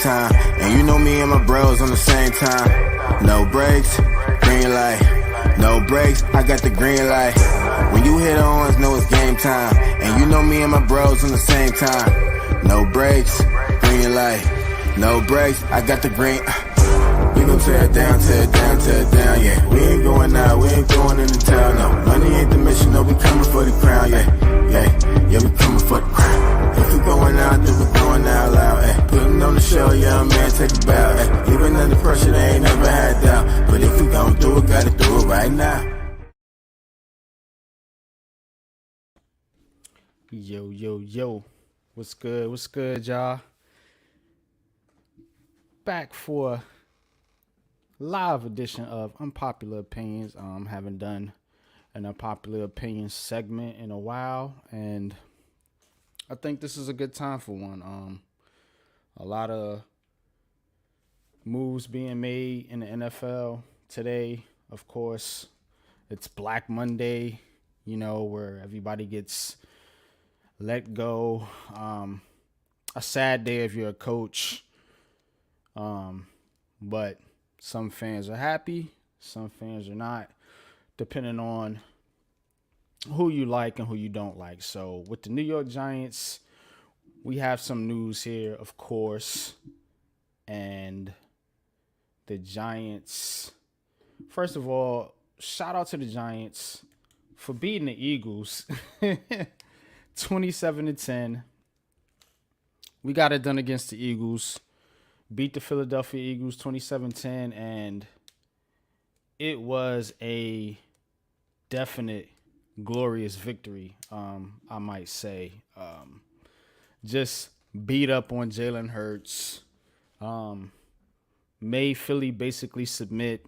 time. And you know me and my bros on the same time. No brakes, green light. No brakes, I got the green light. When you hit ons, know it's game time. And you know me and my bros on the same time. No brakes, green light. No brakes, I got the green. We gon' tear it down, tear it down, tear it down, yeah. We ain't going out, we ain't going into town, no. Money ain't the mission, no, we coming for the crown, yeah, we coming for the crown. If we going out, then we going out loud, eh. Putting on the show, young man, take a bow, eh. Even under pressure, they ain't never had doubt. But if we gon' do it, gotta do it right now. Yo. What's good, y'all? Back for live edition of Unpopular Opinions. Haven't done an Unpopular Opinions segment in a while, and I think this is a good time for one. A lot of moves being made in the NFL today. Of course, it's Black Monday, where everybody gets let go. A sad day if you're a coach. But some fans are happy, some fans are not, depending on who you like and who you don't like. So with the New York Giants, we have some news here, of course. And the Giants, first of all, shout out to the Giants for beating the Eagles 27-10. We got it done against the Eagles. Beat the Philadelphia Eagles 27-10, and it was a definite glorious victory, I might say. Just beat up on Jalen Hurts. Made Philly basically submit,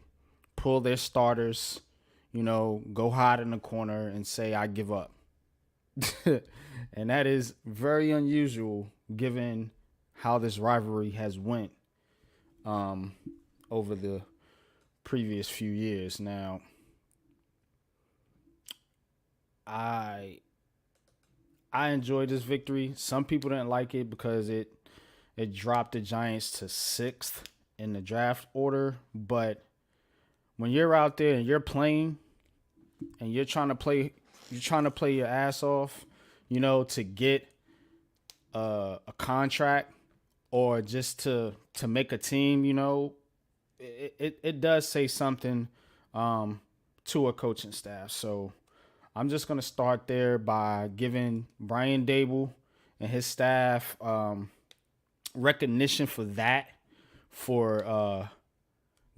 pull their starters, go hide in the corner and say, I give up. And that is very unusual given how this rivalry has went over the previous few years. Now, I enjoyed this victory. Some people didn't like it because it dropped the Giants to 6th in the draft order. But when you're out there and you're playing and you're trying to play your ass off, to get a contract or just to make a team, it does say something to a coaching staff. So I'm just going to start there by giving Brian Dable and his staff recognition for that, for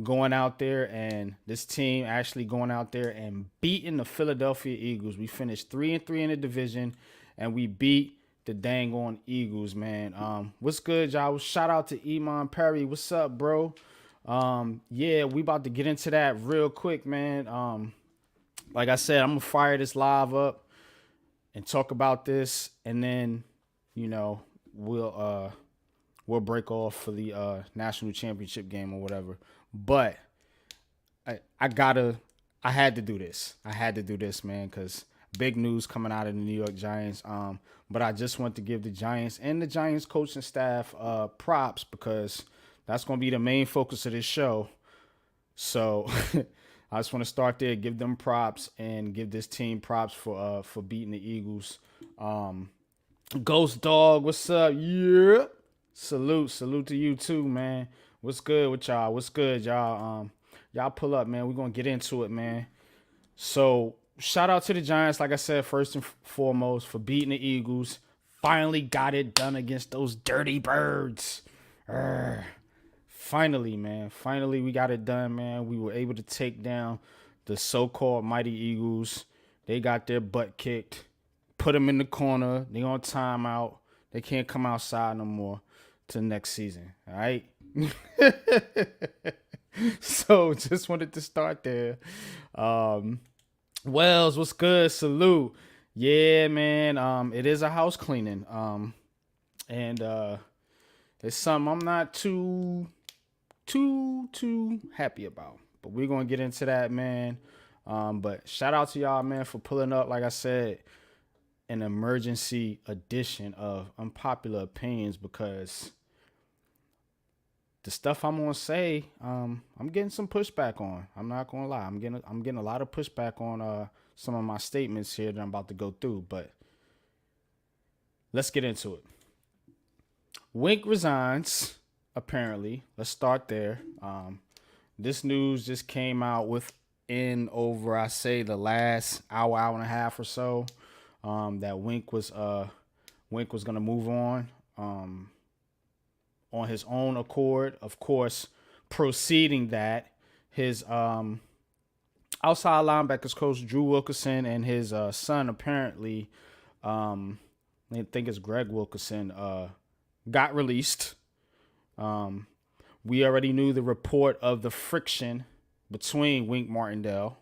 going out there and this team actually going out there and beating the Philadelphia Eagles. We finished 3-3 in the division, and we beat the dang on Eagles, man. What's good, y'all? Shout out to Iman Perry. What's up, bro? Yeah, we about to get into that real quick, man. Like I said, I'm gonna fire this live up and talk about this, and then we'll break off for the national championship game or whatever. But I had to do this. I had to do this, man, because big news coming out of the New York Giants. But I just want to give the Giants and the Giants coaching staff props, because that's going to be the main focus of this show. So I just want to start there, give them props, and give this team props for beating the Eagles. Ghost Dog, what's up? Yeah. Salute to you too, man. What's good with y'all? What's good, y'all? Y'all pull up, man. We're going to get into it, man. So shout out to the Giants, like I said, first and foremost, for beating the Eagles. Finally got it done against those dirty birds. Finally, man. Finally, we got it done, man. We were able to take down the so-called mighty Eagles. They got their butt kicked. Put them in the corner. They on timeout. They can't come outside no more till next season. All right? So just wanted to start there. Wells, what's good? Salute. Yeah, man. It is a house cleaning. And it's something I'm not too happy about. But we're gonna get into that, man. But shout out to y'all, man, for pulling up, like I said, an emergency edition of Unpopular Opinions, because the stuff I'm gonna say, I'm getting some pushback on. I'm not gonna lie. I'm getting a lot of pushback on some of my statements here that I'm about to go through, but let's get into it. Wink resigns, apparently. Let's start there. This news just came out within over, I say, the last hour and a half or so. That Wink was gonna move on his own accord. Of course, preceding that, his outside linebackers coach Drew Wilkerson and his son, apparently, I think it's Greg Wilkerson, got released. We already knew the report of the friction between Wink Martindale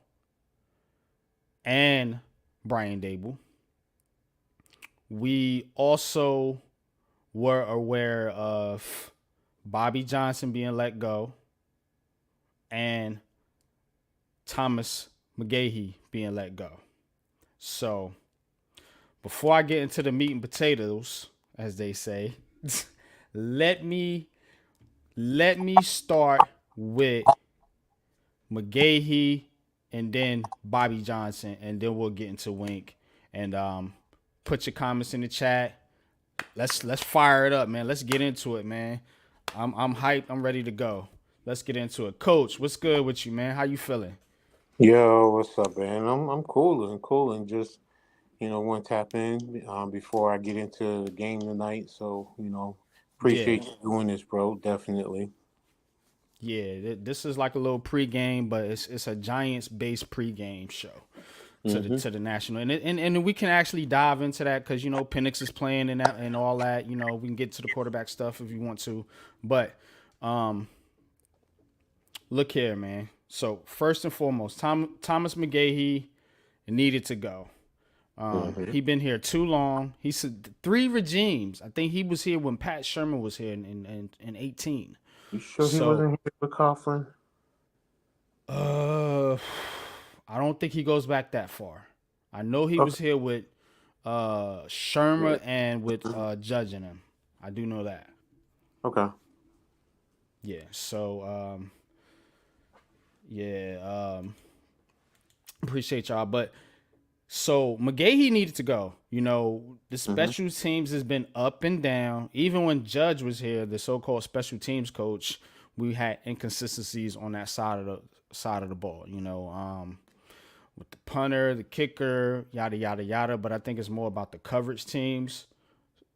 and Brian Dable. We also were aware of Bobby Johnson being let go and Thomas McGaughey being let go. So before I get into the meat and potatoes, as they say, let me start with McGaughey and then Bobby Johnson, and then we'll get into Wink. And put your comments in the chat. Let's fire it up, man. Let's get into it, man. I'm hyped. I'm ready to go. Let's get into it. Coach, what's good with you, man? How you feeling? Yo, what's up, man? I'm cool and just want to tap in before I get into the game tonight. So appreciate you doing this, bro. Definitely. Yeah, this is like a little pregame, but it's a Giants-based pregame show to the national, and we can actually dive into that because Penix is playing and all that. We can get to the quarterback stuff if you want to, but look here, man. So first and foremost, Thomas McGaughey needed to go. He been here too long. He said 3 regimes. I think he was here when Pat Sherman was here in 18. You sure he wasn't here with Coughlin? I don't think he goes back that far. I know he was here with Shermer and with Judge and him. I do know that. Okay. Yeah. So appreciate y'all. But so McGaughey needed to go. The special teams has been up and down. Even when Judge was here, the so-called special teams coach, we had inconsistencies on that side of the ball. With the punter, the kicker, yada yada yada. But I think it's more about the coverage teams,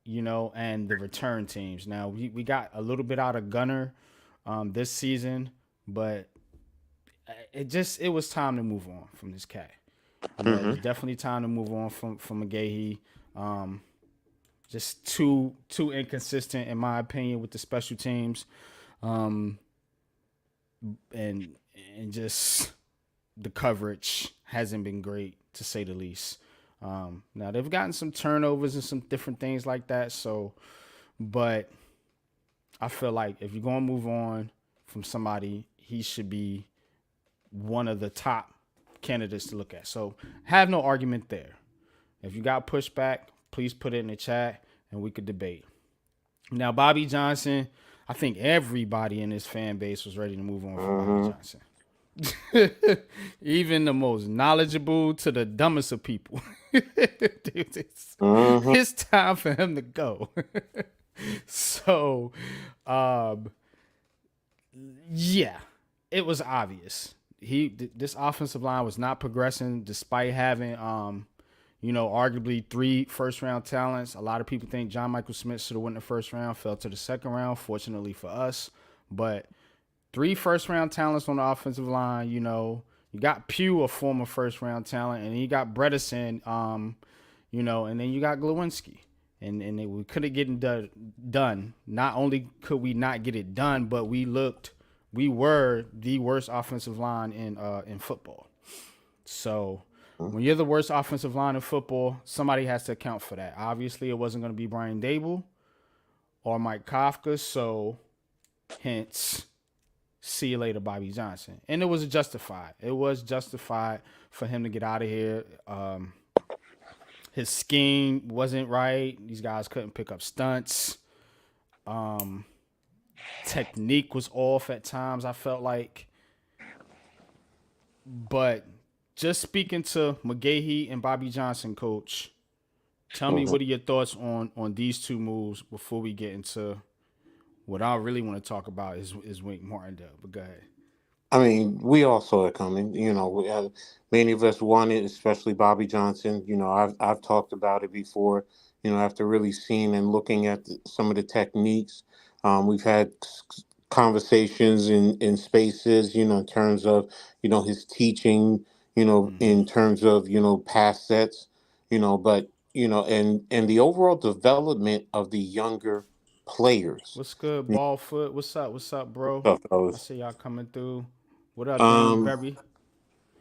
and the return teams. Now we got a little bit out of Gunner this season, but it was time to move on from this cat. It was definitely time to move on from McGaughey. Just too inconsistent in my opinion with the special teams, and just the coverage hasn't been great to say the least. Now they've gotten some turnovers and some different things like that. So, but I feel like if you're gonna move on from somebody, he should be one of the top candidates to look at. So have no argument there. If you got pushback, please put it in the chat and we could debate. Now, Bobby Johnson, I think everybody in his fan base was ready to move on from Bobby Johnson. Even the most knowledgeable to the dumbest of people. Dude, it's time for him to go. So, yeah, it was obvious. This offensive line was not progressing despite having, arguably 3 first-round talents. A lot of people think John Michael Smith should have won the first round, fell to the second round, fortunately for us. But 3 first-round talents on the offensive line, you got Pugh, a former first-round talent, and you got Bredesen, and then you got Glowinski. And we couldn't get it done. Not only could we not get it done, but we were the worst offensive line in football. So when you're the worst offensive line in football, somebody has to account for that. Obviously, it wasn't going to be Brian Dable or Mike Kafka. So hence, see you later, Bobby Johnson. And it was justified. It was justified for him to get out of here. His scheme wasn't right. These guys couldn't pick up stunts. Technique was off at times, I felt like. But just speaking to McGaughey and Bobby Johnson, coach, tell me Mhm. what are your thoughts on these two moves before we get into what I really want to talk about is Wink Martindale. But go ahead. I mean, we all saw it coming. Many of us wanted, especially Bobby Johnson. I've talked about it before. After really seeing and looking at some of the techniques, we've had conversations in spaces. In terms of his teaching. In terms of pass sets. But and the overall development of the younger players. What's good, Ballfoot? What's up? What's up, bro? Stuff, I fellas. see y'all coming through. What up, Danny Um, Berry?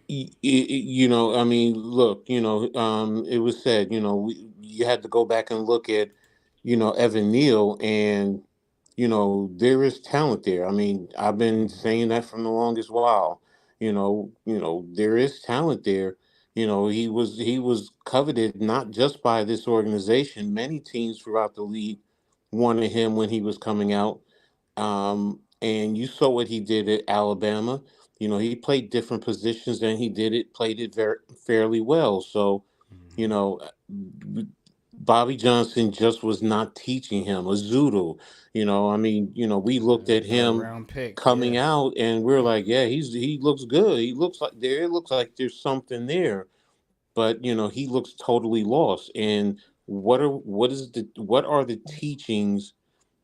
I mean, look, it was said, you had to go back and look at, Evan Neal, and there is talent there. I mean, I've been saying that from the longest while. There is talent there. He was coveted not just by this organization. Many teams throughout the league wanted him when he was coming out. And you saw what he did at Alabama. He played different positions and played it very fairly well. So, you Mm-hmm. know, Bobby Johnson just was not teaching him a zoodle. I mean, we looked at Third him round pick, coming yeah. out and we're like, yeah, he looks good. He looks like there. It looks like there's something there, but he looks totally lost. And what are the teachings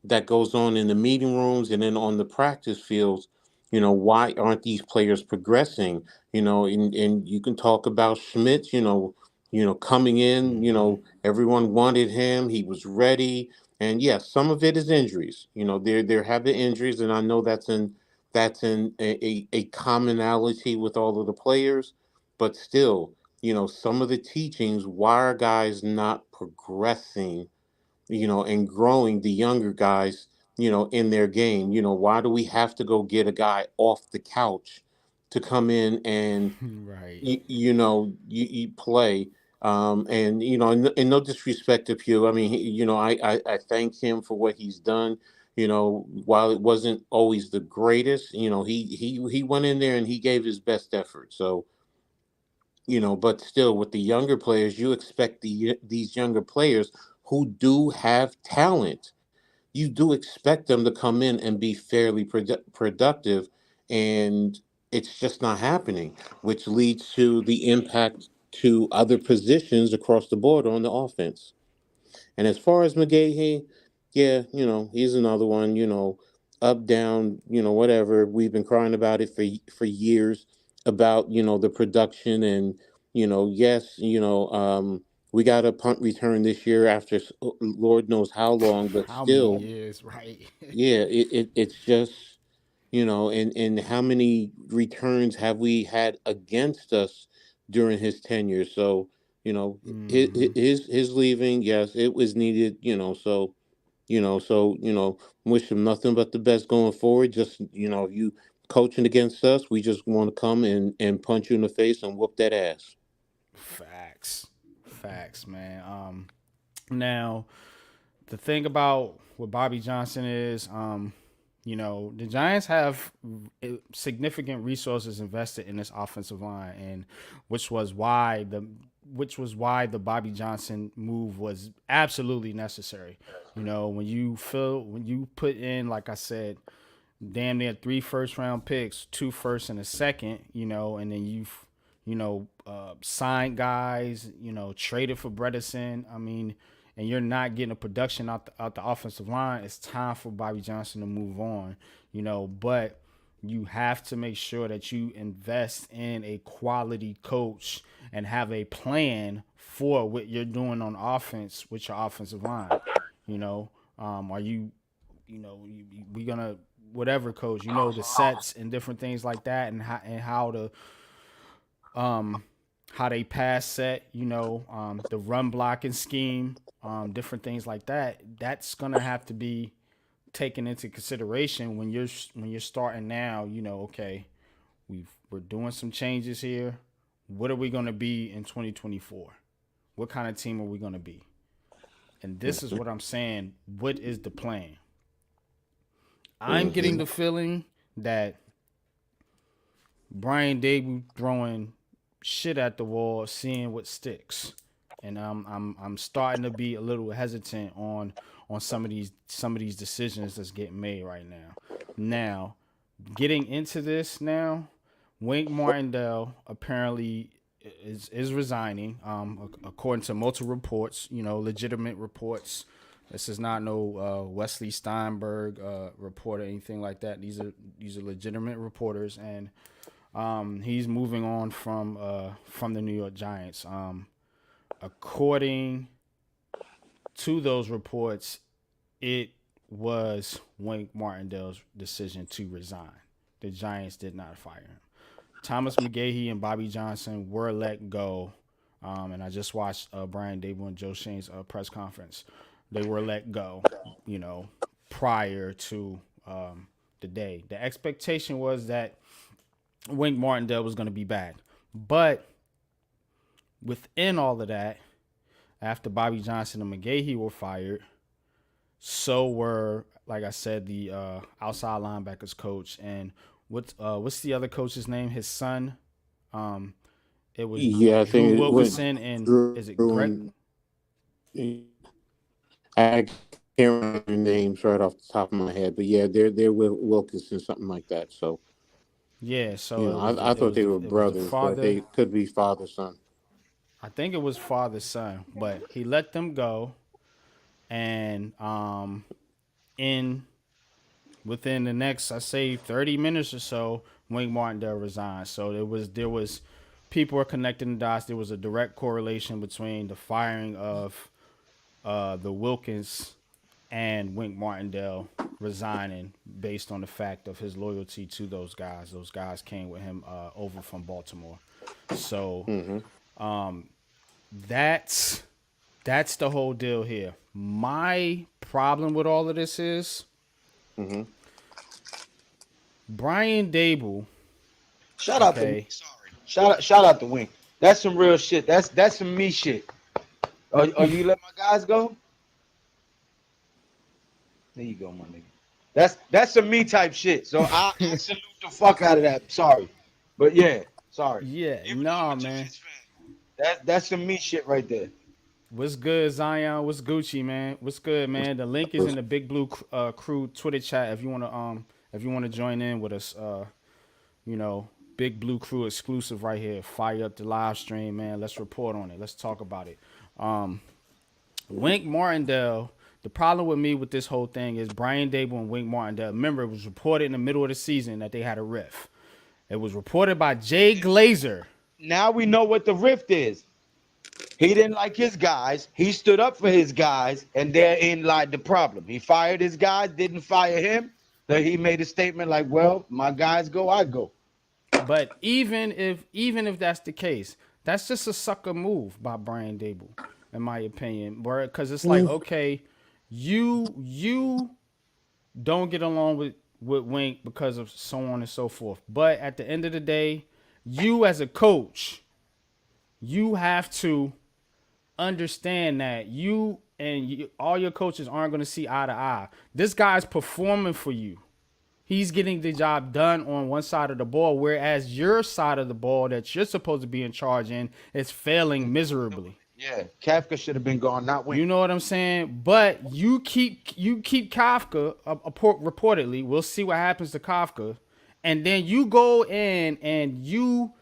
that goes on in the meeting rooms and then on the practice fields? Why aren't these players progressing? And you can talk about Schmidt, coming in, Mm-hmm. everyone wanted him, he was ready. And yes, some of it is injuries. There have been injuries, and I know that's a commonality with all of the players, but still, some of the teachings, why are guys not progressing, and growing the younger guys, in their game? Why do we have to go get a guy off the couch to come in and, Right. you play? And, and no disrespect to Pugh. I mean, I thank him for what he's done. While it wasn't always the greatest, he went in there and he gave his best effort. So, but still, with the younger players, you expect these younger players who do have talent, you do expect them to come in and be fairly productive, and it's just not happening, which leads to the impact to other positions across the board on the offense. And as far as McGahee, yeah, he's another one, up, down, whatever. We've been crying about it for years about, the production. And, yes, we got a punt return this year after Lord knows how long, but How many still, years, right? yeah, it's just, and how many returns have we had against us during his tenure? So, his Mm-hmm. his leaving, yes, it was needed. Wish him nothing but the best going forward. Just, you coaching against us, we just want to come and punch you in the face and whoop that ass. Facts. Facts, man. Now the thing about what Bobby Johnson is, the Giants have significant resources invested in this offensive line, and which was why the which was why the Bobby Johnson move was absolutely necessary. When you put in, like I said, damn near 3 first round picks, 2 firsts and a second, and then signed guys, traded for Bredesen. I mean, and you're not getting a production out the offensive line. It's time for Bobby Johnson to move on, but you have to make sure that you invest in a quality coach and have a plan for what you're doing on offense with your offensive line. Are you we gonna whatever coach, the sets and different things like that, and um how they pass set, the run blocking scheme, different things like that. That's gonna have to be taken into consideration when you're starting now. Okay, we're doing some changes here. What are we gonna be in 2024? What kind of team are we gonna be? And this is what I'm saying. What is the plan? I'm getting the feeling that Brian Dable throwing shit at the wall, seeing what sticks, and I'm starting to be a little hesitant on some of these decisions that's getting made right now. Now, getting into this now, Wink Martindale apparently is resigning. According to multiple reports, legitimate reports. This is not no Wesley Steinberg report or anything like that. These are legitimate reporters, and he's moving on from the New York Giants. According to those reports, it was Wink Martindale's decision to resign. The Giants did not fire him. Thomas McGaughey and Bobby Johnson were let go, and I just watched Brian Dable and Joe Shane's press conference. They were let go, prior to the day. The expectation was that Wink Martindale was going to be back. But within all of that, after Bobby Johnson and McGaughey were fired, so were, like I said, the outside linebackers coach. And what's the other coach's name? His son? It was I think Drew Wilkinson and is it Greg? I can't remember the names right off the top of my head, but yeah, they're Wilkinson, something like that. So yeah, so I thought they were brothers, but they could be father son. I think it was father son, but he let them go, and within the next, I say 30 minutes or so, Wink Martindale resigned. So there was people were connecting the dots. There was a direct correlation between the firing of the Wilkins and Wink Martindale resigning based on the fact of his loyalty to those guys. Those guys came with him over from Baltimore. So that's the whole deal here. My problem with all of this is Brian Dable. Shout out to Wink. Sorry. Shout out to Wink. That's some real shit. That's some me shit. Oh, you let my guys go? There you go, my nigga. That's some me type shit. So I salute the fuck out of that. Sorry, but yeah, sorry. Yeah, man. That's some me shit right there. What's good, Zion? What's Gucci, man? What's good, man? The link is in the Big Blue Crew Twitter chat if you wanna join in with us. Big Blue Crew exclusive right here. Fire up the live stream, man. Let's report on it. Let's talk about it. Wink Martindale. The problem with me with this whole thing is Brian Dable and Wink Martindale. Remember, it was reported in the middle of the season that they had a rift. It was reported by Jay Glazer. Now we know what the rift is. He didn't like his guys. He stood up for his guys, and therein lied the problem. He fired his guys, didn't fire him. So he made a statement like, "Well, my guys go, I go." But even if that's the case, that's just a sucker move by Brian Dable, in my opinion. Because it's like, okay, you don't get along with Wink because of so on and so forth. But at the end of the day, you as a coach, you have to understand that all your coaches aren't going to see eye to eye. This guy's performing for you. He's getting the job done on one side of the ball, whereas your side of the ball that you're supposed to be in charge in is failing miserably. Yeah, Kafka should have been gone, not Wink. You know what I'm saying? But you keep Kafka reportedly. We'll see what happens to Kafka, and then you go in and you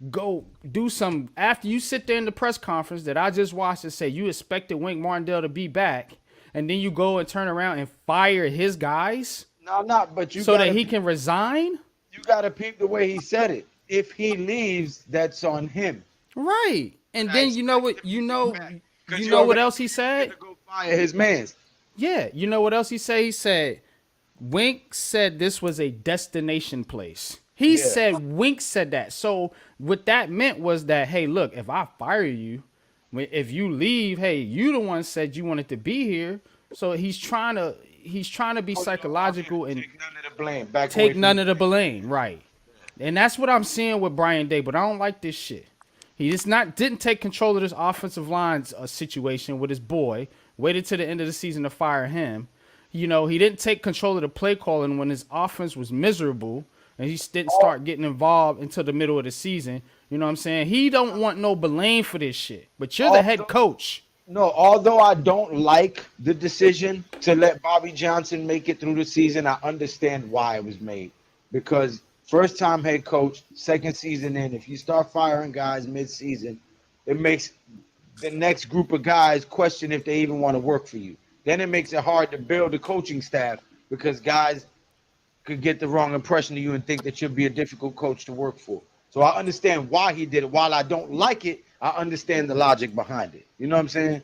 go do some after you sit there in the press conference that I just watched and say you expected Wink Martindale to be back, and then you go and turn around and fire his guys. No, but so that he can resign. You gotta peep the way he said it. If he leaves, that's on him. Right. And then you know what else he said? Go fire his mans. Yeah, you know what else he said? He said Wink said this was a destination place. He said Wink said that. So what that meant was that, hey, look, if I fire you, if you leave, hey, you the one said you wanted to be here. So he's trying to be psychological and take none of the blame. Take none of the blame, right? And that's what I'm seeing with Brian Day. But I don't like this shit. He didn't take control of this offensive line situation with his boy. Waited to the end of the season to fire him. he didn't take control of the play calling when his offense was miserable, and he didn't start getting involved until the middle of the season. You know what I'm saying? He don't want no blame for this shit. But you're the head Although, coach. no, although I don't like the decision to let Bobby Johnson make it through the season, I understand why it was made. Because first time head coach, second season in, if you start firing guys mid-season, it makes the next group of guys question if they even want to work for you. Then it makes it hard to build a coaching staff because guys could get the wrong impression of you and think that you'll be a difficult coach to work for. So I understand why he did it. While I don't like it, I understand the logic behind it. You know what I'm saying?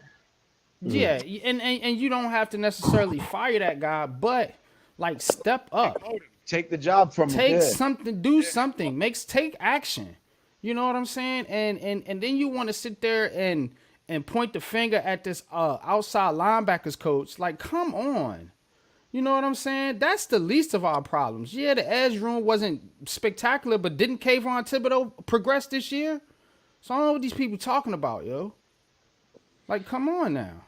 Yeah, and you don't have to necessarily fire that guy, but like step up. Take the job from him. Take Yeah. something, do something, take action. You know what I'm saying? And then you want to sit there and point the finger at this outside linebackers coach. Like, come on. You know what I'm saying? That's the least of our problems. Yeah, the edge room wasn't spectacular, but didn't Kayvon Thibodeau progress this year? So I don't know what these people talking about, yo. Like, come on now.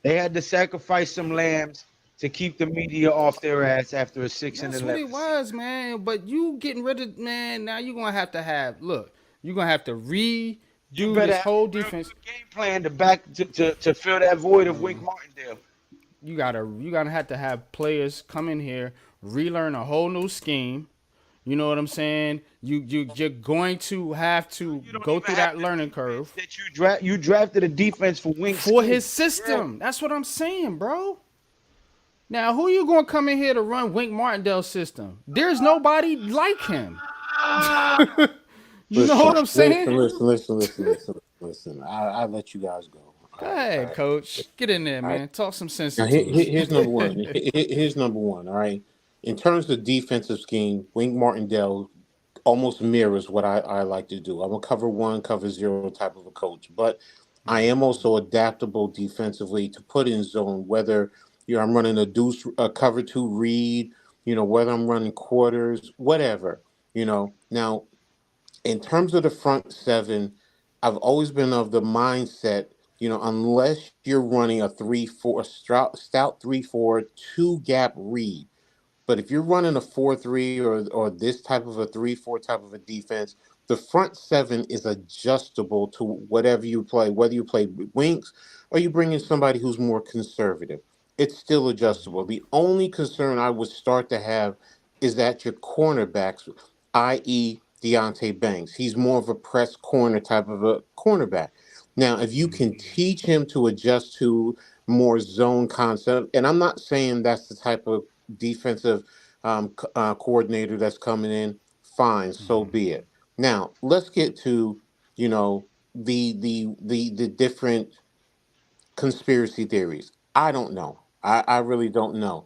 They had to sacrifice some lambs to keep the media off their ass after a 6 and That's what 11. it was, man. But you getting rid of, man, now you're going to have look, you're going to have to redo You better this have whole a real defense. good game plan to fill that void of Wink Martindale. You're gonna have to have players come in here, relearn a whole new scheme. You know what I'm saying? You're going to have to You don't go even through have that the learning defense curve that you drafted a defense for Wink's for scheme. his system. That's what I'm saying, bro. Now, who you gonna come in here to run Wink Martindale's system? There's nobody like him. You know what I'm saying? Listen. I let you guys go. Go All right, all ahead, right, coach. Get in there, all right. man. Talk some sense Now into us. here's number one. Here's number one. All right. In terms of defensive scheme, Wink Martindale almost mirrors what I like to do. I'm a cover one, cover zero type of a coach, but I am also adaptable defensively to put in zone. Whether I'm running a deuce, a cover two read, whether I'm running quarters, whatever. Now in terms of the front seven, I've always been of the mindset, unless you're running a 3-4, stout 3-4, two gap read. But if you're running a 4-3 or this type of a 3-4 type of a defense, the front seven is adjustable to whatever you play, whether you play with Winks or you bring in somebody who's more conservative. It's still adjustable. The only concern I would start to have is that your cornerbacks, i.e., Deontay Banks. He's more of a press corner type of a cornerback. Now, if you can teach him to adjust to more zone concept, and I'm not saying that's the type of defensive coordinator that's coming in, fine, so be it. Now let's get to the different conspiracy theories. I don't know. I really don't know.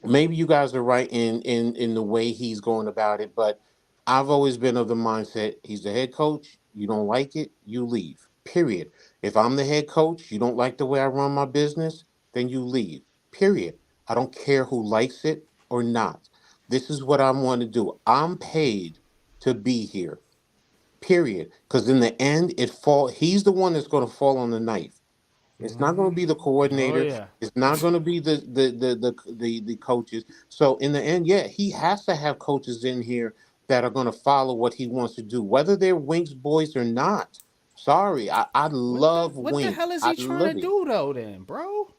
Maybe you guys are right in the way he's going about it, but I've always been of the mindset he's the head coach. You don't like it, you leave. Period. If I'm the head coach, you don't like the way I run my business, then you leave. Period. I don't care who likes it or not. This is what I want to do. I'm paid to be here. Period. Because in the end, he's the one that's going to fall on the knife. It's not going to be the Oh coordinator. yeah. It's not going to be the coaches. So in the end, yeah, he has to have coaches in here that are going to follow what he wants to do, whether they're Winks boys or not. Sorry, I love What the hell Wink. is I he trying to love him. do though then, bro?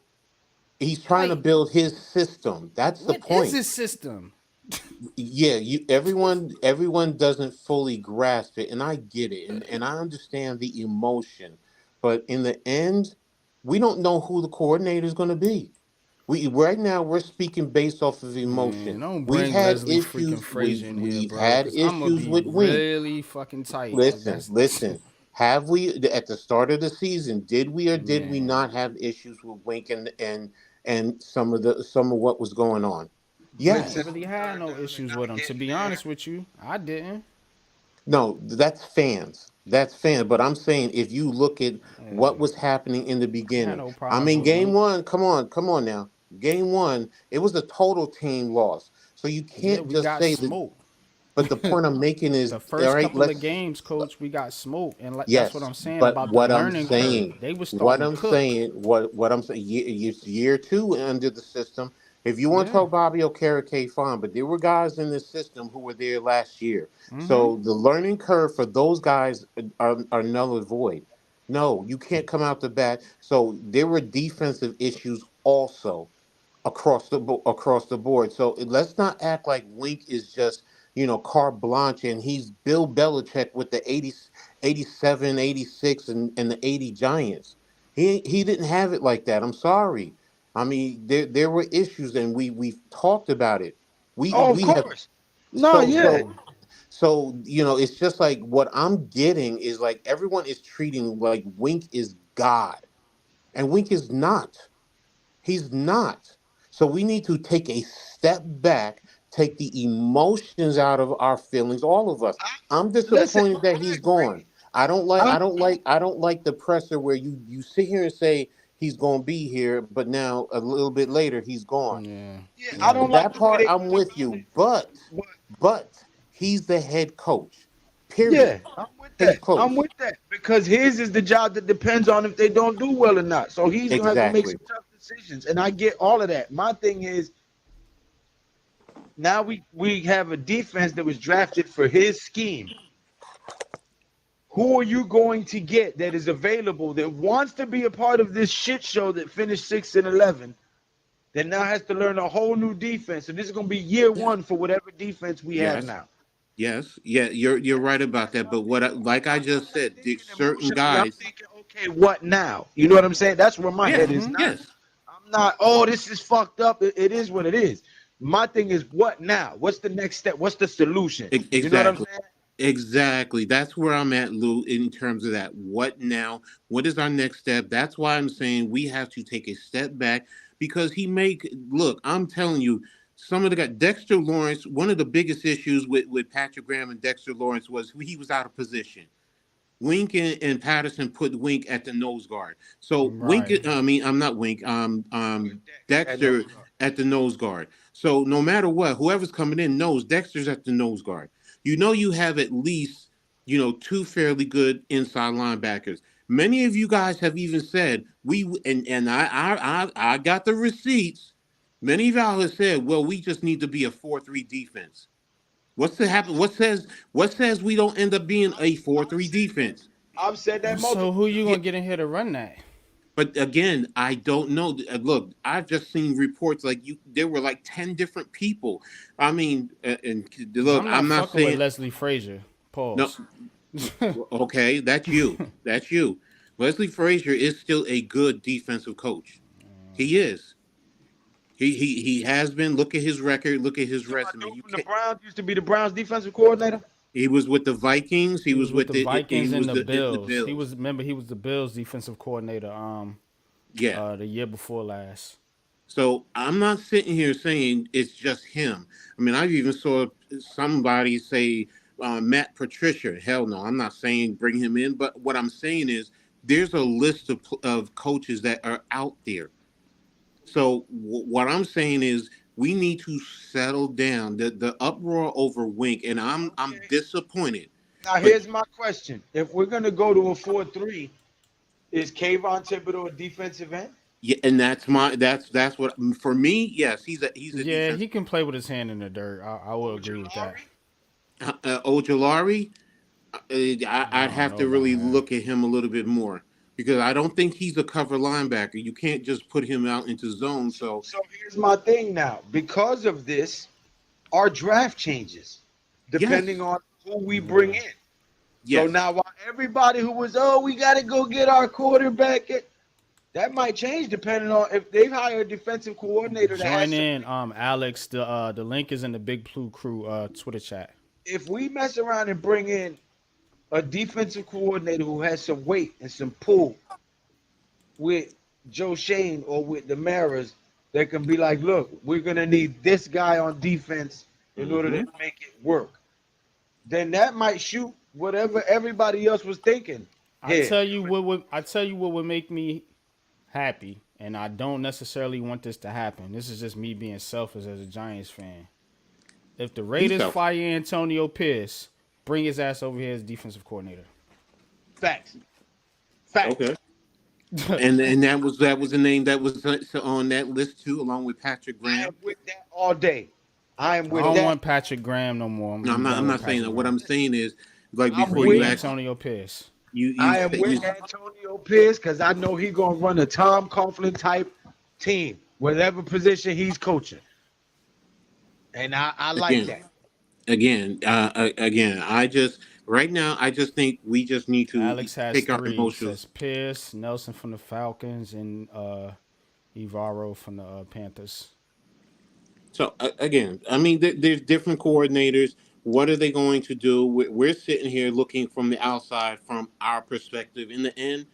He's trying to Like, build his system. That's the what is point. this system? Yeah, everyone doesn't fully grasp it, and I get it, and I understand the emotion, but in the end, we don't know who the coordinator is going to be. We right now we're speaking based off of emotion. Man, don't We've bring had Leslie freaking issues. Frazier We've in here, we've bro, had because I'm gonna issues be with Wink. really fucking tight. Listen, That's listen. Have we at the start of the season? Did we or did we man. not have issues with Wink and some of what was going on? I Listen, ain't Yes. really had no issues with him. To be honest with you, I didn't. No, that's fans. That's fans. But I'm saying if you look at what was happening in the I had beginning, no I problems mean, with game Wink. one, come on now. Game one, it was a total team loss. So you Yeah, can't we just got say that smoked. But the point I'm making is, The all first right, couple of let's games, coach, we got smoked, and like that's what yes, I'm saying but about the learning curve. They was starting to cook. what I'm saying, it's year two under the system. If you want to Yeah. talk Bobby Okereke, fine, but there were guys in this system who were there last year, so the learning curve for those guys are null and void. No, you can't come out the bat. So there were defensive issues also across the board. So let's not act like Wink is just carte blanche and he's Bill Belichick with the 80, 87, 86, and the 80 Giants. He didn't have it like that. I'm sorry. I mean, there were issues and we've talked about it. We Oh, of we have course. No, so yeah. so so it's just like what I'm getting is like everyone is treating like Wink is God, and Wink is not. He's not. So we need to take a step back, take the emotions out of our feelings, all of us. I'm Listen, disappointed that I he's agree. gone. I don't like I I don't like I don't like the presser where you sit here and say he's going to be here, but now a little bit later he's gone. Yeah. yeah, I Yeah. don't like That the way part they I'm went with about you, it. But but he's the head coach. yeah, Period. I'm with Case that. I'm closed. with that because his is the job that depends on if they don't do well or not. So he's gonna have to make Exactly. some tough decisions, and I get all of that. My thing is now we have a defense that was drafted for his scheme. Who are you going to get that is available that wants to be a part of this shit show that finished 6-11? That now has to learn a whole new defense. And this is going to be year Yeah. one for whatever defense we have Yes. now. Yes. Yeah, you're right about That's that. what I'm But thinking. like I I'm just not said, thinking certain emotionally. I'm guys. thinking, okay, what now? You know what I'm saying? That's where my head Yeah. is. Not, Yes. I'm not, oh, this is fucked up. It is what it is. My thing is, what now? What's the next step? What's the solution? You know what I'm Exactly. saying? Exactly. That's where I'm at, Lou, in terms of that. What now? What is our next step? That's why I'm saying we have to take a step back because look, I'm telling you, some of the guys, Dexter Lawrence, one of the biggest issues with Patrick Graham and Dexter Lawrence was he was out of position. Wink and Patterson put Wink at the nose guard. So Right. I mean, I'm not Wink. Yeah, Dexter had no Dexter at the nose guard. So no matter what, whoever's coming in knows Dexter's at the nose guard. You have at least two fairly good inside linebackers. Many of you guys have even said and I got the receipts. Many of y'all have said, well, we just need to be a 4-3 defense. What's to happen? What says we don't end up being a four I've three said that. defense? I've said that So multiple who you times. gonna get in here to run that? But again, I don't know. Look, I've just seen reports like there were like 10 different people. I mean, and Cause look, I'm not I'm not fucking with saying Leslie Frazier. no. Pause. Okay, that's you. That's you. Leslie Frazier is still a good defensive coach. He is. He has been. Look at his record. Look at his So my resume. dude You from the can't. Browns used to be the Browns defensive coordinator. He was with the Vikings. He He was was with with the the. He Vikings and was the the Bills. He Bills. was remember he was the Bills defensive coordinator Yeah. the year before last. So I'm not sitting here saying it's just him. I mean, I've even saw somebody say Matt Patricia. Hell no, I'm not saying bring him in. But what I'm saying is there's a list of coaches that are out there. So what I'm saying is we need to settle down. The uproar over Wink, and I'm Okay. disappointed. Now But here's my question: if we're gonna go to a 4-3, is Kayvon Thibodeau a defensive end? yeah, and that's what for me. Yes, he's a Yeah, defense. he can play with his hand in the dirt. I will agree with that. Ojulari? Ojolari. I I'd don't have know to about really him. look at him a little bit more because I don't think he's a cover linebacker. You can't just put him out into zone. So, So so here's my thing now. Because of this, our draft changes depending yes, on who we bring Yeah. in. So yes, now, while everybody who was, oh, we got to go get our quarterback, that might change depending on if they hire a defensive coordinator that has Join some. in, Alex. The link is in the Big Blue Crew Twitter chat. If we mess around and bring in a defensive coordinator who has some weight and some pull with Joe Shane or with the Maras, that can be like, look, we're gonna need this guy on defense in order to hmm make it work. Then that might shoot whatever everybody else was thinking. Here, I tell you what would make me happy, and I don't necessarily want this to happen. This is just me being selfish as a Giants fan. If the Raiders fire Antonio Pierce, bring his ass over here as defensive coordinator. Facts. Okay. and that was the name that was on that list too, along with Patrick I am Graham. with that all day. I am with I don't that. want Patrick Graham no more. I'm not saying that. What I'm saying is, like, I'm before with you ask Antonio Pierce. I am with Antonio Pierce because I know he's gonna run a Tom Coughlin type team, whatever position he's coaching, and I like that. Again, I just right now I just think we just need to Alex has take our 3. emotions. Says Pierce, Nelson from the Falcons, and Ivaro from the Panthers. So again, I mean, there's different coordinators. What are they going to do? We're sitting here looking from the outside, from our perspective. In the end,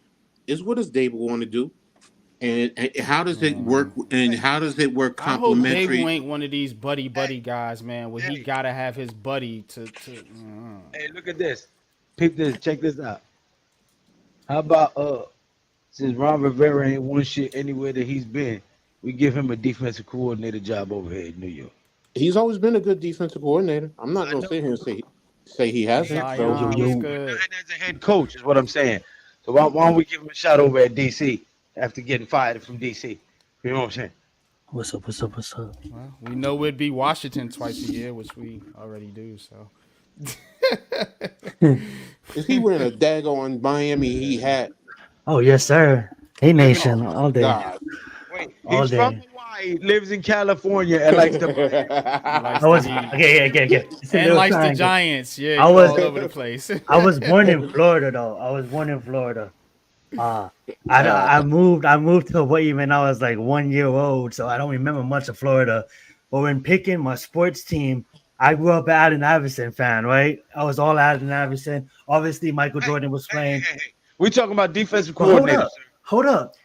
is what does Dable want to do, and how does it work? And how does it work I hope complementary? Dable ain't one of these buddy guys, man. Where he gotta have his buddy to. Hey, look at this. Peep this. Check this out. How about since Ron Rivera ain't won shit anywhere that he's been, we give him a defensive coordinator job over here in New York. He's always been a good defensive coordinator. I'm not going to sit here and say he hasn't. Zion was good. As a head coach is what I'm saying. So why don't we give him a shot over at DC after getting fired from DC? You know what I'm saying? What's up? Well, we know we'd be Washington twice a year, which we already do. So. Is he wearing a daggone Miami Heat hat? Oh yes, sir. Hey Nation, all day. God. Wait, All he's day. from Hawaii, lives in California, and likes the Okay. And likes the Giants. Yeah, I was all over the place. I was born in Florida though. I moved to Hawaii when I was like 1 year old, so I don't remember much of Florida. But when picking my sports team, I grew up an Allen Iverson fan, right? I was all Allen Iverson. Obviously, Michael Jordan was playing. Hey. We're talking about defensive But coordinators. hold up.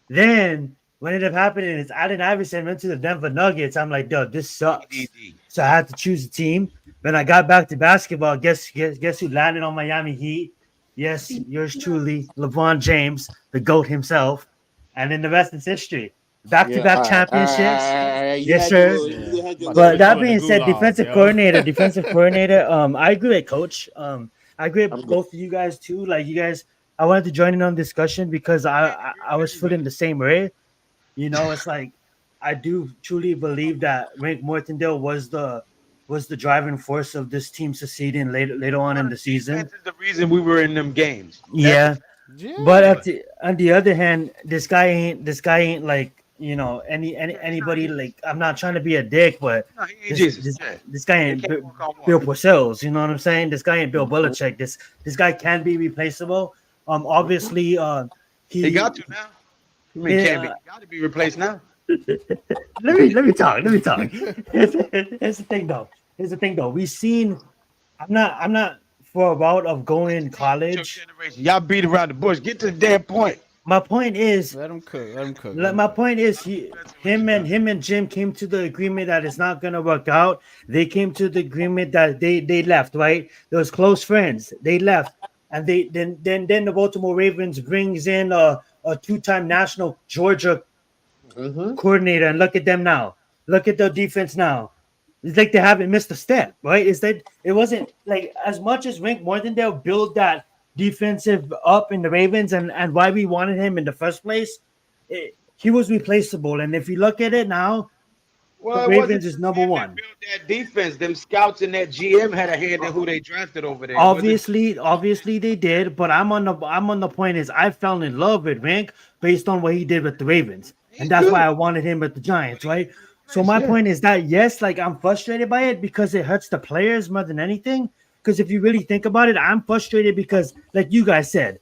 Then what ended up happening is Allen Iverson went to the Denver Nuggets. I'm like, dude, this sucks. So I had to choose a team. When I got back to basketball, guess who landed on Miami Heat? Yes, yours truly, LeBron James, the GOAT himself. And then the rest is history. Back-to-back championships. Yes, sir. But that being said, defensive coordinator. I agree with Coach. I agree with both of you guys too. Like you guys, I wanted to join in on discussion because I was feeling the same way. You know, it's like I do truly believe that Wink Martindale was the driving force of this team succeeding later on in the season. That's the reason we were in them games. Yeah. But on the other hand, this guy ain't like, you know, anybody. Like, I'm not trying to be a dick, but this guy ain't Bill Parcells. You know what I'm saying? This guy ain't Bill Belichick. This guy can be replaceable. Obviously, he got to now. I mean, he got to be replaced now. Let me talk. Here's the thing though. We've seen. I'm not for a route of going college. Y'all beat around the bush. Get to the damn point. My point is, let him cook. My point is, him and Jim came to the agreement that it's not gonna work out. They came to the agreement that they left. Right, those close friends. They left, and then the Baltimore Ravens brings in a two-time national Georgia coordinator, and look at them now. Look at their defense now. It's like they haven't missed a step, right? Is that it wasn't like as much as Wink Martindale built that defensive up in the Ravens and why we wanted him in the first place, he was replaceable. And if you look at it now, the Ravens is number one. Built that defense, them scouts and that GM had a hand in who they drafted over there. Obviously they did, but I'm on the point is I fell in love with Wink based on what he did with the Ravens, and that's why I wanted him with the Giants, right? So my point is that yes, like I'm frustrated by it because it hurts the players more than anything. Because if you really think about it, I'm frustrated because, like you guys said,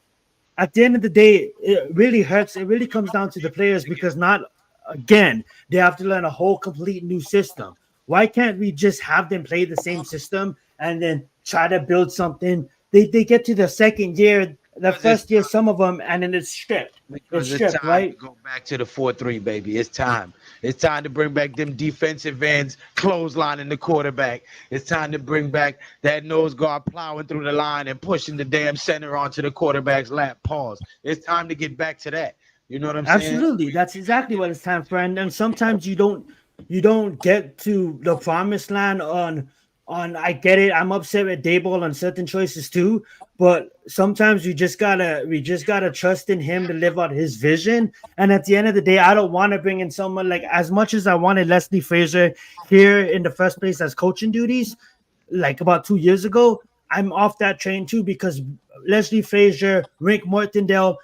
at the end of the day, it really hurts. It really comes down to the players because they have to learn a whole complete new system. Why can't we just have them play the same system and then try to build something? They get to the second year, the first year, some of them, and then it's stripped. It's stripped, right? Go back to the 4-3, baby. It's time. It's time to bring back them defensive ends, clotheslining the quarterback. It's time to bring back that nose guard plowing through the line and pushing the damn center onto the quarterback's lap. Pause. It's time to get back to that. You know what I'm saying? Absolutely. That's exactly what it's time for. And sometimes you don't get to the promised land on I get it. I'm upset with Dayball on certain choices too, but sometimes we just gotta trust in him to live out his vision. And at the end of the day, I don't want to bring in someone like, as much as I wanted Leslie Frazier here in the first place as coaching duties, like about 2 years ago, I'm off that train too, because Leslie Frazier, Wink Martindale,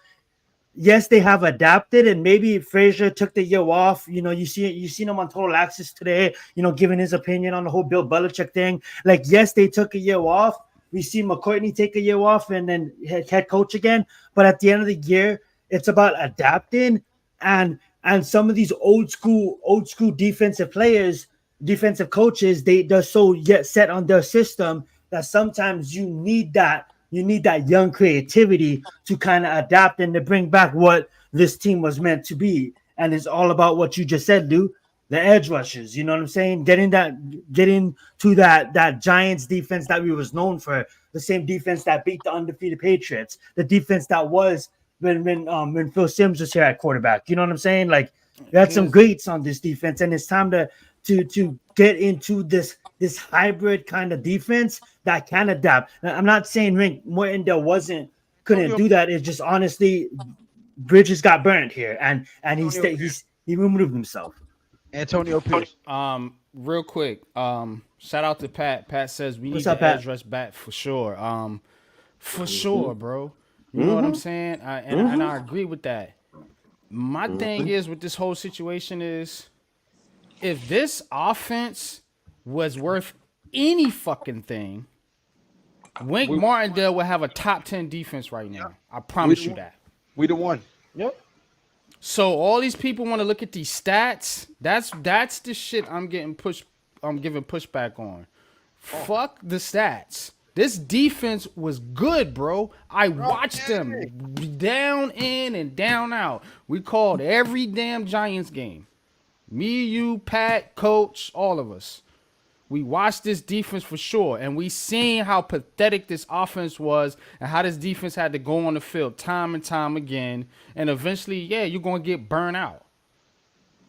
yes, they have adapted, and maybe Frazier took the year off. You seen him on Total Access today, giving his opinion on the whole Bill Belichick thing. Like, yes, they took a year off. We see McCourtney take a year off and then head coach again. But at the end of the year, it's about adapting, and some of these old school defensive players, defensive coaches, they're so yet set on their system that sometimes you need that young creativity to kind of adapt and to bring back what this team was meant to be. And it's all about what you just said, Lou. The edge rushes, you know what I'm saying? Getting to that Giants defense that we was known for, the same defense that beat the undefeated Patriots, the defense that was when Phil Simms was here at quarterback. You know what I'm saying? Like, you had some greats on this defense, and it's time to get into this hybrid kind of defense that can adapt. Now, I'm not saying Wink Martindale couldn't do that. It's just, honestly, Bridges got burned here, and he removed himself. Antonio Pierce. Real quick, shout out to Pat. Pat says we need up, the Pat? edge rush back for sure. For sure, bro. You know what I'm saying? And I agree with that. My thing is with this whole situation is, if this offense was worth any fucking thing, Wink Martindale would have a top 10 defense right now. I promise you that. We the one. Yep. So all these people want to look at these stats. That's the shit I'm giving pushback on. Fuck the stats. This defense was good, bro. I watched them down in and down out. We called every damn Giants game. Me, you, Pat, Coach, all of us. We watched this defense for sure, and we seen how pathetic this offense was and how this defense had to go on the field time and time again. And eventually, yeah, you're going to get burnt out.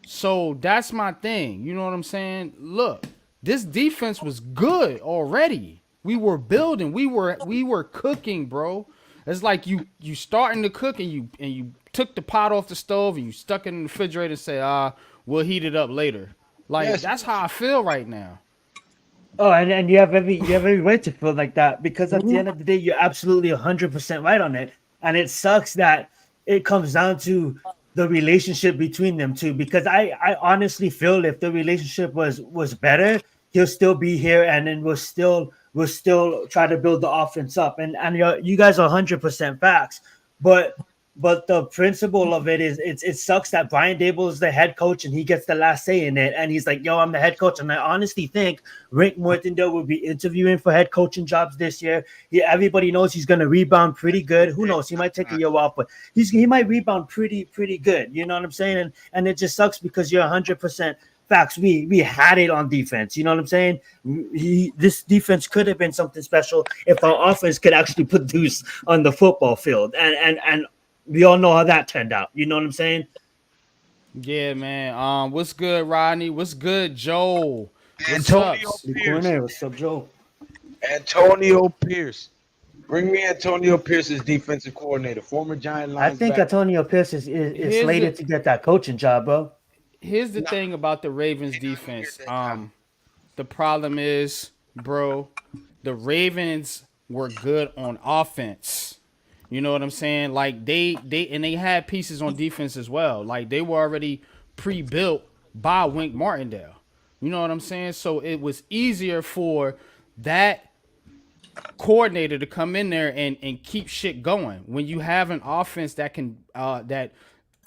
So that's my thing. You know what I'm saying? Look, this defense was good already. We were building. We were cooking, bro. It's like you starting to cook, and you took the pot off the stove and you stuck it in the refrigerator and say, we'll heat it up later. Like, that's how I feel right now. Oh, and you have every right to feel like that, because at the end of the day, you're absolutely 100% right on it. And it sucks that it comes down to the relationship between them two, because I honestly feel if the relationship was better, he'll still be here, and then we'll still try to build the offense up. And you guys are 100% facts, but the principle of it is it sucks that Brian Daboll is the head coach and he gets the last say in it. And he's like, yo, I'm the head coach. And I honestly think Wink Martindale will be interviewing for head coaching jobs this year. Everybody knows he's going to rebound pretty good. Who knows? He might take a year off, but he might rebound pretty good. You know what I'm saying? And it just sucks because you're 100% facts. We had it on defense. You know what I'm saying? This defense could have been something special if our offense could actually produce on the football field. And we all know how that turned out. You know what I'm saying? Yeah, man. What's good, Rodney? What's good, Joe? Antonio Pierce. What's up, Joe? Antonio Pierce. Bring me Antonio Pierce as defensive coordinator, former Giant linebacker. I think Antonio Pierce is slated to get that coaching job, bro. Here's the thing about the Ravens defense. The problem is, bro, the Ravens were good on offense. You know what I'm saying? Like they had pieces on defense as well. Like they were already pre-built by Wink Martindale. You know what I'm saying? So it was easier for that coordinator to come in there and keep shit going. When you have an offense that can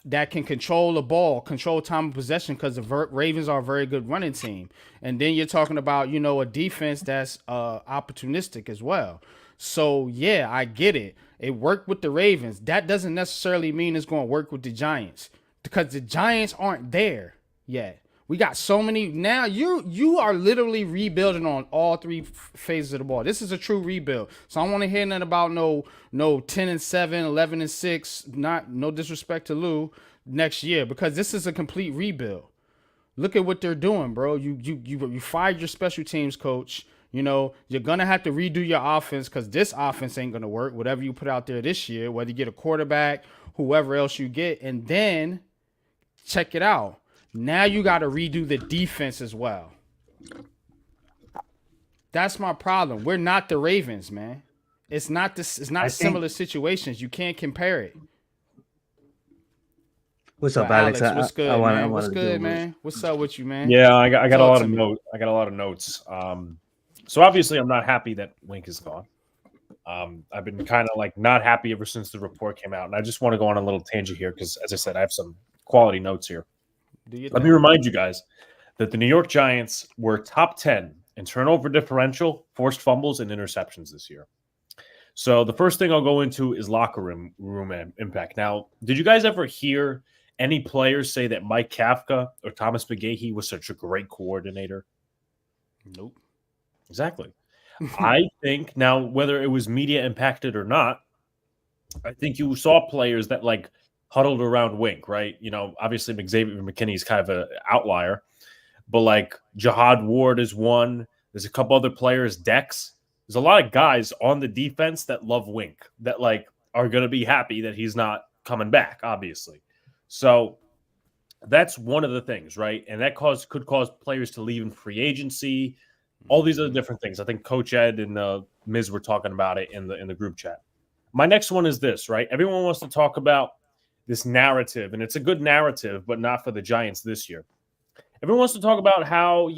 that can control the ball, control time of possession, because the Ravens are a very good running team. And then you're talking about, a defense that's opportunistic as well. So, yeah, I get it. It worked with the Ravens. That doesn't necessarily mean it's going to work with the Giants, because the Giants aren't there yet. We got so many. Now you are literally rebuilding on all three phases of the ball. This is a true rebuild. So I don't want to hear nothing about no 10-7, 11-6. No disrespect to Lou next year, because this is a complete rebuild. Look at what they're doing, bro. You fired your special teams coach. You know, you're gonna have to redo your offense because this offense ain't gonna work. Whatever you put out there this year, whether you get a quarterback, whoever else you get, and then check it out. Now you got to redo the defense as well. That's my problem. We're not the Ravens, man. It's not this. It's not similar situations. You can't compare it. What's up, Alex? What's good, man? What's good, man? What's up with you, man? Yeah, I got a lot of notes. I got a lot of notes. So obviously, I'm not happy that Wink is gone. I've been kind of like not happy ever since the report came out, and I just want to go on a little tangent here because, as I said, I have some quality notes here. Let me remind you guys that the New York Giants were top 10 in turnover differential, forced fumbles, and interceptions this year. So the first thing I'll go into is locker room impact. Now, did you guys ever hear any players say that Mike Kafka or Thomas McGaughey was such a great coordinator? Nope. Exactly. I think now, whether it was media impacted or not, I think you saw players that like huddled around Wink, right? You know, obviously Xavier McKinney is kind of an outlier, but like Jihad Ward is one. There's a couple other players, Dex. There's a lot of guys on the defense that love Wink, that like are going to be happy that he's not coming back, obviously. So that's one of the things, right? And that could cause players to leave in free agency, all these other different things. I think Coach Ed and Miz were talking about it in the group chat. My next one is this, right? Everyone wants to talk about this narrative, and it's a good narrative, but not for the Giants this year. Everyone wants to talk about how,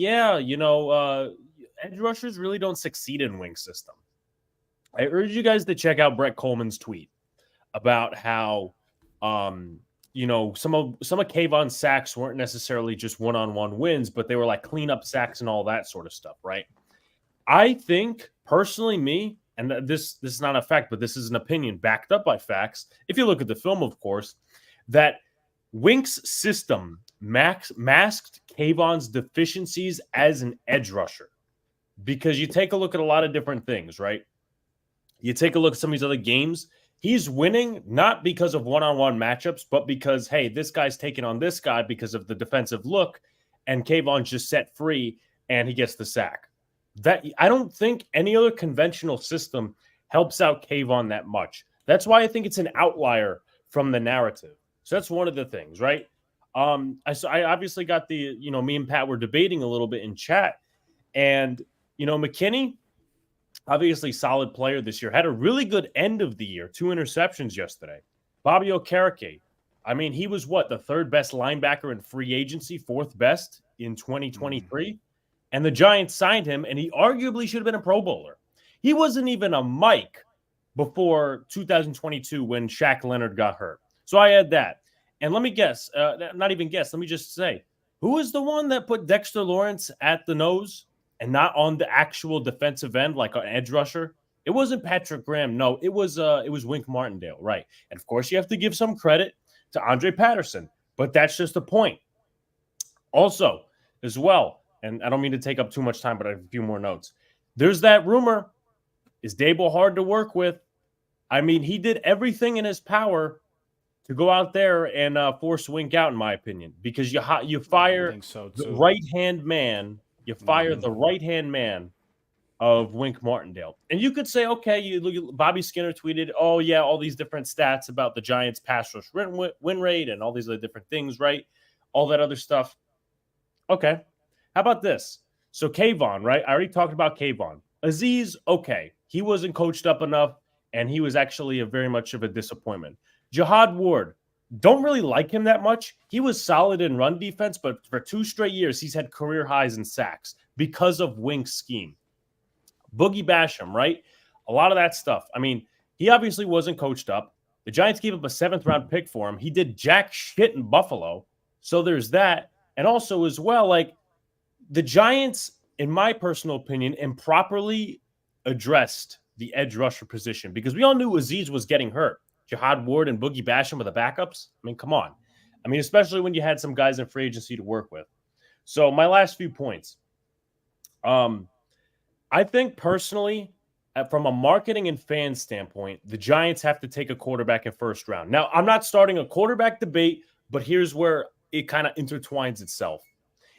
edge rushers really don't succeed in Wink system. I urge you guys to check out Brett Coleman's tweet about how, some of Kayvon's sacks weren't necessarily just one-on-one wins, but they were like cleanup sacks and all that sort of stuff, right? I think, personally, and this is not a fact, but this is an opinion backed up by facts, if you look at the film, of course, that Wink's system masked Kayvon's deficiencies as an edge rusher. Because you take a look at a lot of different things, right? You take a look at some of these other games. He's winning not because of one-on-one matchups, but because, hey, this guy's taking on this guy because of the defensive look, and Kayvon's just set free, and he gets the sack. That I don't think any other conventional system helps out Kayvon that much. That's why I think it's an outlier from the narrative. So that's one of the things, right? I obviously got me and Pat were debating a little bit in chat, and McKinney, obviously solid player this year, had a really good end of the year, 2 interceptions yesterday. Bobby Okereke, he was the third best linebacker in free agency, 4th best in 2023. And the Giants signed him, and he arguably should have been a Pro Bowler. He wasn't even a Mike before 2022 when Shaq Leonard got hurt. So I had that. And let me guess, let me just say, who is the one that put Dexter Lawrence at the nose and not on the actual defensive end, like an edge rusher? It wasn't Patrick Graham. No, it was Wink Martindale, right? And of course, you have to give some credit to Andre Patterson, but that's just the point. Also, as well, and I don't mean to take up too much time, but I have a few more notes. There's that rumor. Is Dable hard to work with? He did everything in his power to go out there and force Wink out, in my opinion, because you fire the right-hand man. You fire the right-hand man of Wink Martindale. And you could say, okay, you look at Bobby Skinner tweeted, oh, yeah, all these different stats about the Giants' pass rush win rate and all these other different things, right? All that other stuff. Okay. How about this? So Kayvon, right? I already talked about Kayvon. Aziz, okay. He wasn't coached up enough, and he was actually very much of a disappointment. Jihad Ward, don't really like him that much. He was solid in run defense, but for 2 straight years, he's had career highs in sacks because of Wink's scheme. Boogie Basham, right? A lot of that stuff. He obviously wasn't coached up. The Giants gave up a 7th-round pick for him. He did jack shit in Buffalo. So there's that. And also as well, the Giants, in my personal opinion, improperly addressed the edge rusher position because we all knew Aziz was getting hurt. Jihad Ward and Boogie Basham were the backups. Come on. Especially when you had some guys in free agency to work with. So my last few points. I think personally, from a marketing and fan standpoint, the Giants have to take a quarterback in 1st round. Now, I'm not starting a quarterback debate, but here's where it kind of intertwines itself.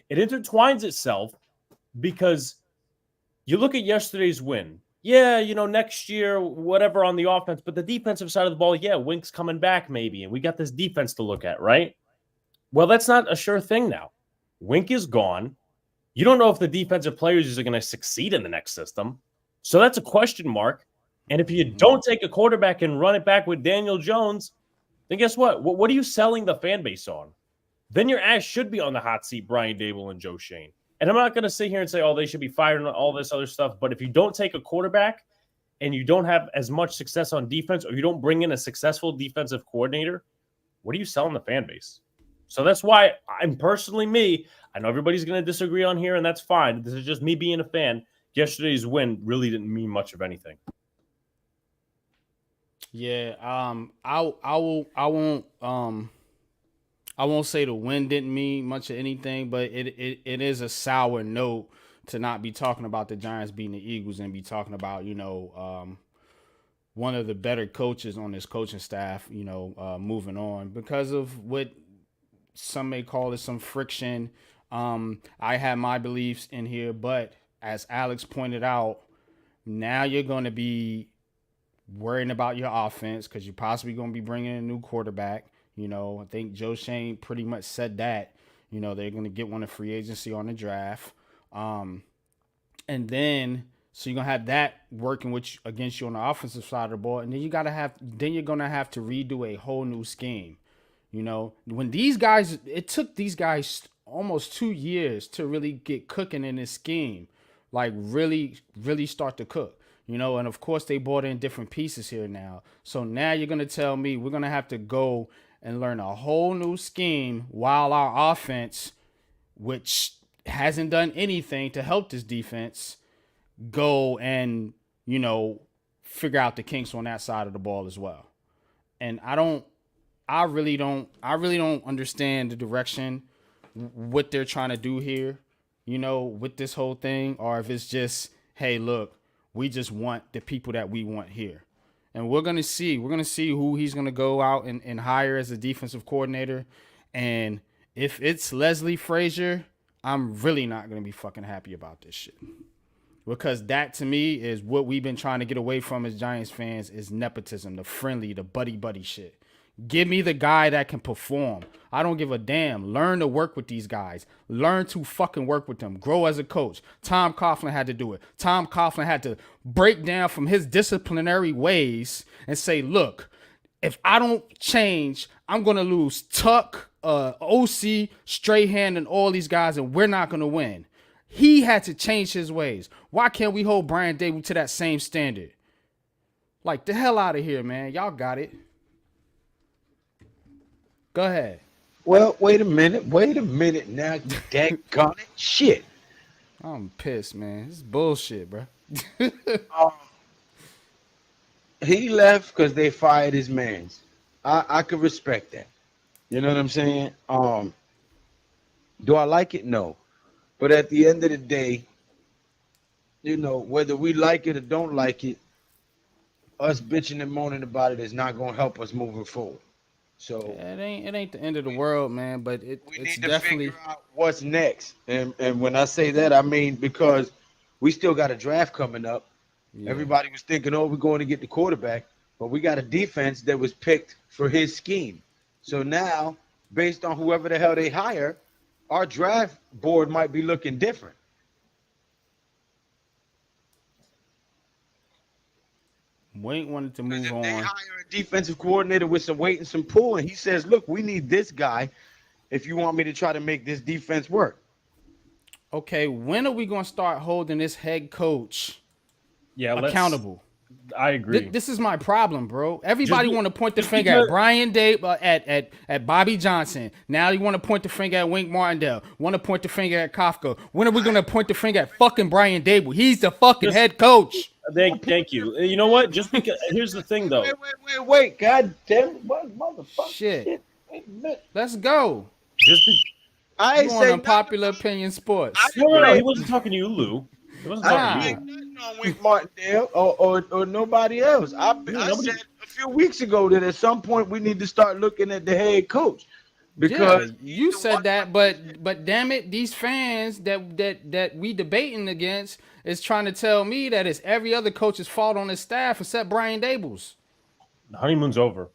It intertwines itself because you look at yesterday's win. Yeah, next year, whatever on the offense, but the defensive side of the ball, yeah, Wink's coming back maybe, and we got this defense to look at, right? Well, that's not a sure thing now. Wink is gone. You don't know if the defensive players are going to succeed in the next system. So that's a question mark. And if you don't take a quarterback and run it back with Daniel Jones, then guess what? What are you selling the fan base on? Then your ass should be on the hot seat, Brian Dable and Joe Shane. And I'm not going to sit here and say, oh, they should be fired and all this other stuff. But if you don't take a quarterback and you don't have as much success on defense, or you don't bring in a successful defensive coordinator, what are you selling the fan base? So that's why I'm personally me. I know everybody's going to disagree on here, and that's fine. This is just me being a fan. Yesterday's win really didn't mean much of anything. Yeah, I won't say the win didn't mean much of anything, but it is a sour note to not be talking about the Giants beating the Eagles and be talking about, one of the better coaches on this coaching staff, moving on because of what some may call it some friction. I have my beliefs in here, but as Alex pointed out, now you're going to be worrying about your offense because you're possibly going to be bringing in a new quarterback. I think Joe Shane pretty much said that, they're going to get one in free agency on the draft. And then, so you're going to have that working against you on the offensive side of the ball. And then you're going to have to redo a whole new scheme. When these guys, it took these guys almost 2 years to really get cooking in this scheme, like really, really start to cook. And of course they brought in different pieces here now. So now you're going to tell me we're going to have to go and learn a whole new scheme while our offense, which hasn't done anything to help this defense, go and, figure out the kinks on that side of the ball as well. And I really don't understand the direction, what they're trying to do here, with this whole thing, or if it's just, hey, look, we just want the people that we want here. And we're going to see who he's going to go out and hire as a defensive coordinator. And if it's Leslie Frazier, I'm really not going to be fucking happy about this shit. Because that, to me, is what we've been trying to get away from as Giants fans, is nepotism, the friendly, the buddy shit. Give me the guy that can perform. I don't give a damn. Learn to work with these guys. Learn to fucking work with them. Grow as a coach. Tom Coughlin had to do it. Tom Coughlin had to break down from his disciplinary ways and say, look, if I don't change, I'm going to lose Tuck, OC, Strahan, and all these guys, and we're not going to win. He had to change his ways. Why can't we hold Brian Dable to that same standard? Like, the hell out of here, man. Y'all got it. Go ahead. Well, wait a minute now. You daggone it. Shit. I'm pissed, man. This is bullshit, bro. He left because they fired his mans. I could respect that. You know what I'm saying? Do I like it? No. But at the end of the day, whether we like it or don't like it, us bitching and moaning about it is not going to help us moving forward. So yeah, it ain't the end of the world, man. But we it's need to definitely figure out what's next. And when I say that, I mean because we still got a draft coming up. Yeah. Everybody was thinking, oh, we're going to get the quarterback, but we got a defense that was picked for his scheme. So now, based on whoever the hell they hire, our draft board might be looking different. Wink wanted to move on. They hire a defensive coordinator with some weight and some pull, and he says, look, we need this guy if you want me to try to make this defense work. Okay, when are we going to start holding this head coach accountable? I agree. This is my problem, bro. Everybody want to point the finger at Brian Dable, at Bobby Johnson. Now you want to point the finger at Wink Martindale. Want to point the finger at Kafka. When are we going to point the finger at fucking Brian Dable? He's the fucking head coach. Thank you. You know what? Just because here's the thing, though. Wait! God damn it, motherfucker! Shit. Let's go. I ain't saying unpopular opinion sports. No, he wasn't talking to you, Lou. He wasn't talking to you. Nothing on Wink Martindale or nobody else. I said a few weeks ago that at some point we need to start looking at the head coach. Because you said that, but damn it, these fans that we debating against is trying to tell me that it's every other coach's fault on his staff except Brian Daboll's. The honeymoon's over.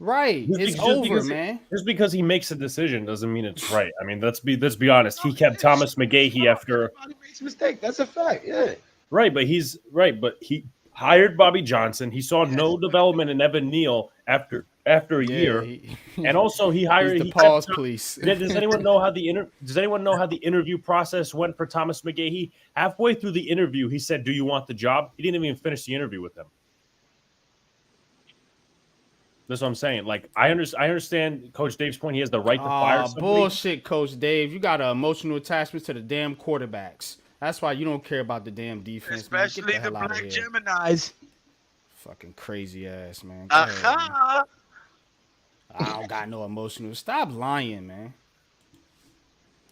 Right, it's over, man. Just because he makes a decision doesn't mean it's right. I mean, let's be honest. He kept Thomas McGaughey after. Everybody makes a mistake. That's a fact. Yeah. Right, but he hired Bobby Johnson. He saw no development in Evan Neal after a year, and also he hired the pause police. Does anyone know how the interview process went for Thomas McGaughey? Halfway through the interview, he said, "Do you want the job?" He didn't even finish the interview with them. That's what I'm saying. Like, I understand Coach Dave's point. He has the right to fire somebody. Bullshit, Coach Dave. You got an emotional attachment to the damn quarterbacks. That's why you don't care about the damn defense. Especially man. Get the hell the out Black of here. Geminis. Fucking crazy ass, man. Go ahead, man. I don't got no emotional. Stop lying, man.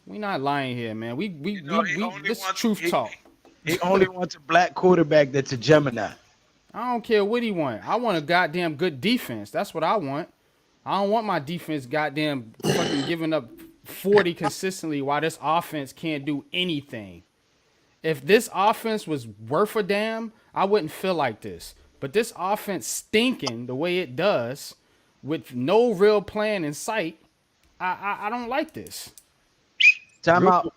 We not lying here, man. We this is truth talk. He only wants a black quarterback that's a Gemini. I don't care what he want. I want a goddamn good defense. That's what I want. I don't want my defense goddamn fucking giving up 40 consistently while this offense can't do anything. If this offense was worth a damn, I wouldn't feel like this. But this offense stinking the way it does with no real plan in sight, I don't like this. Time out.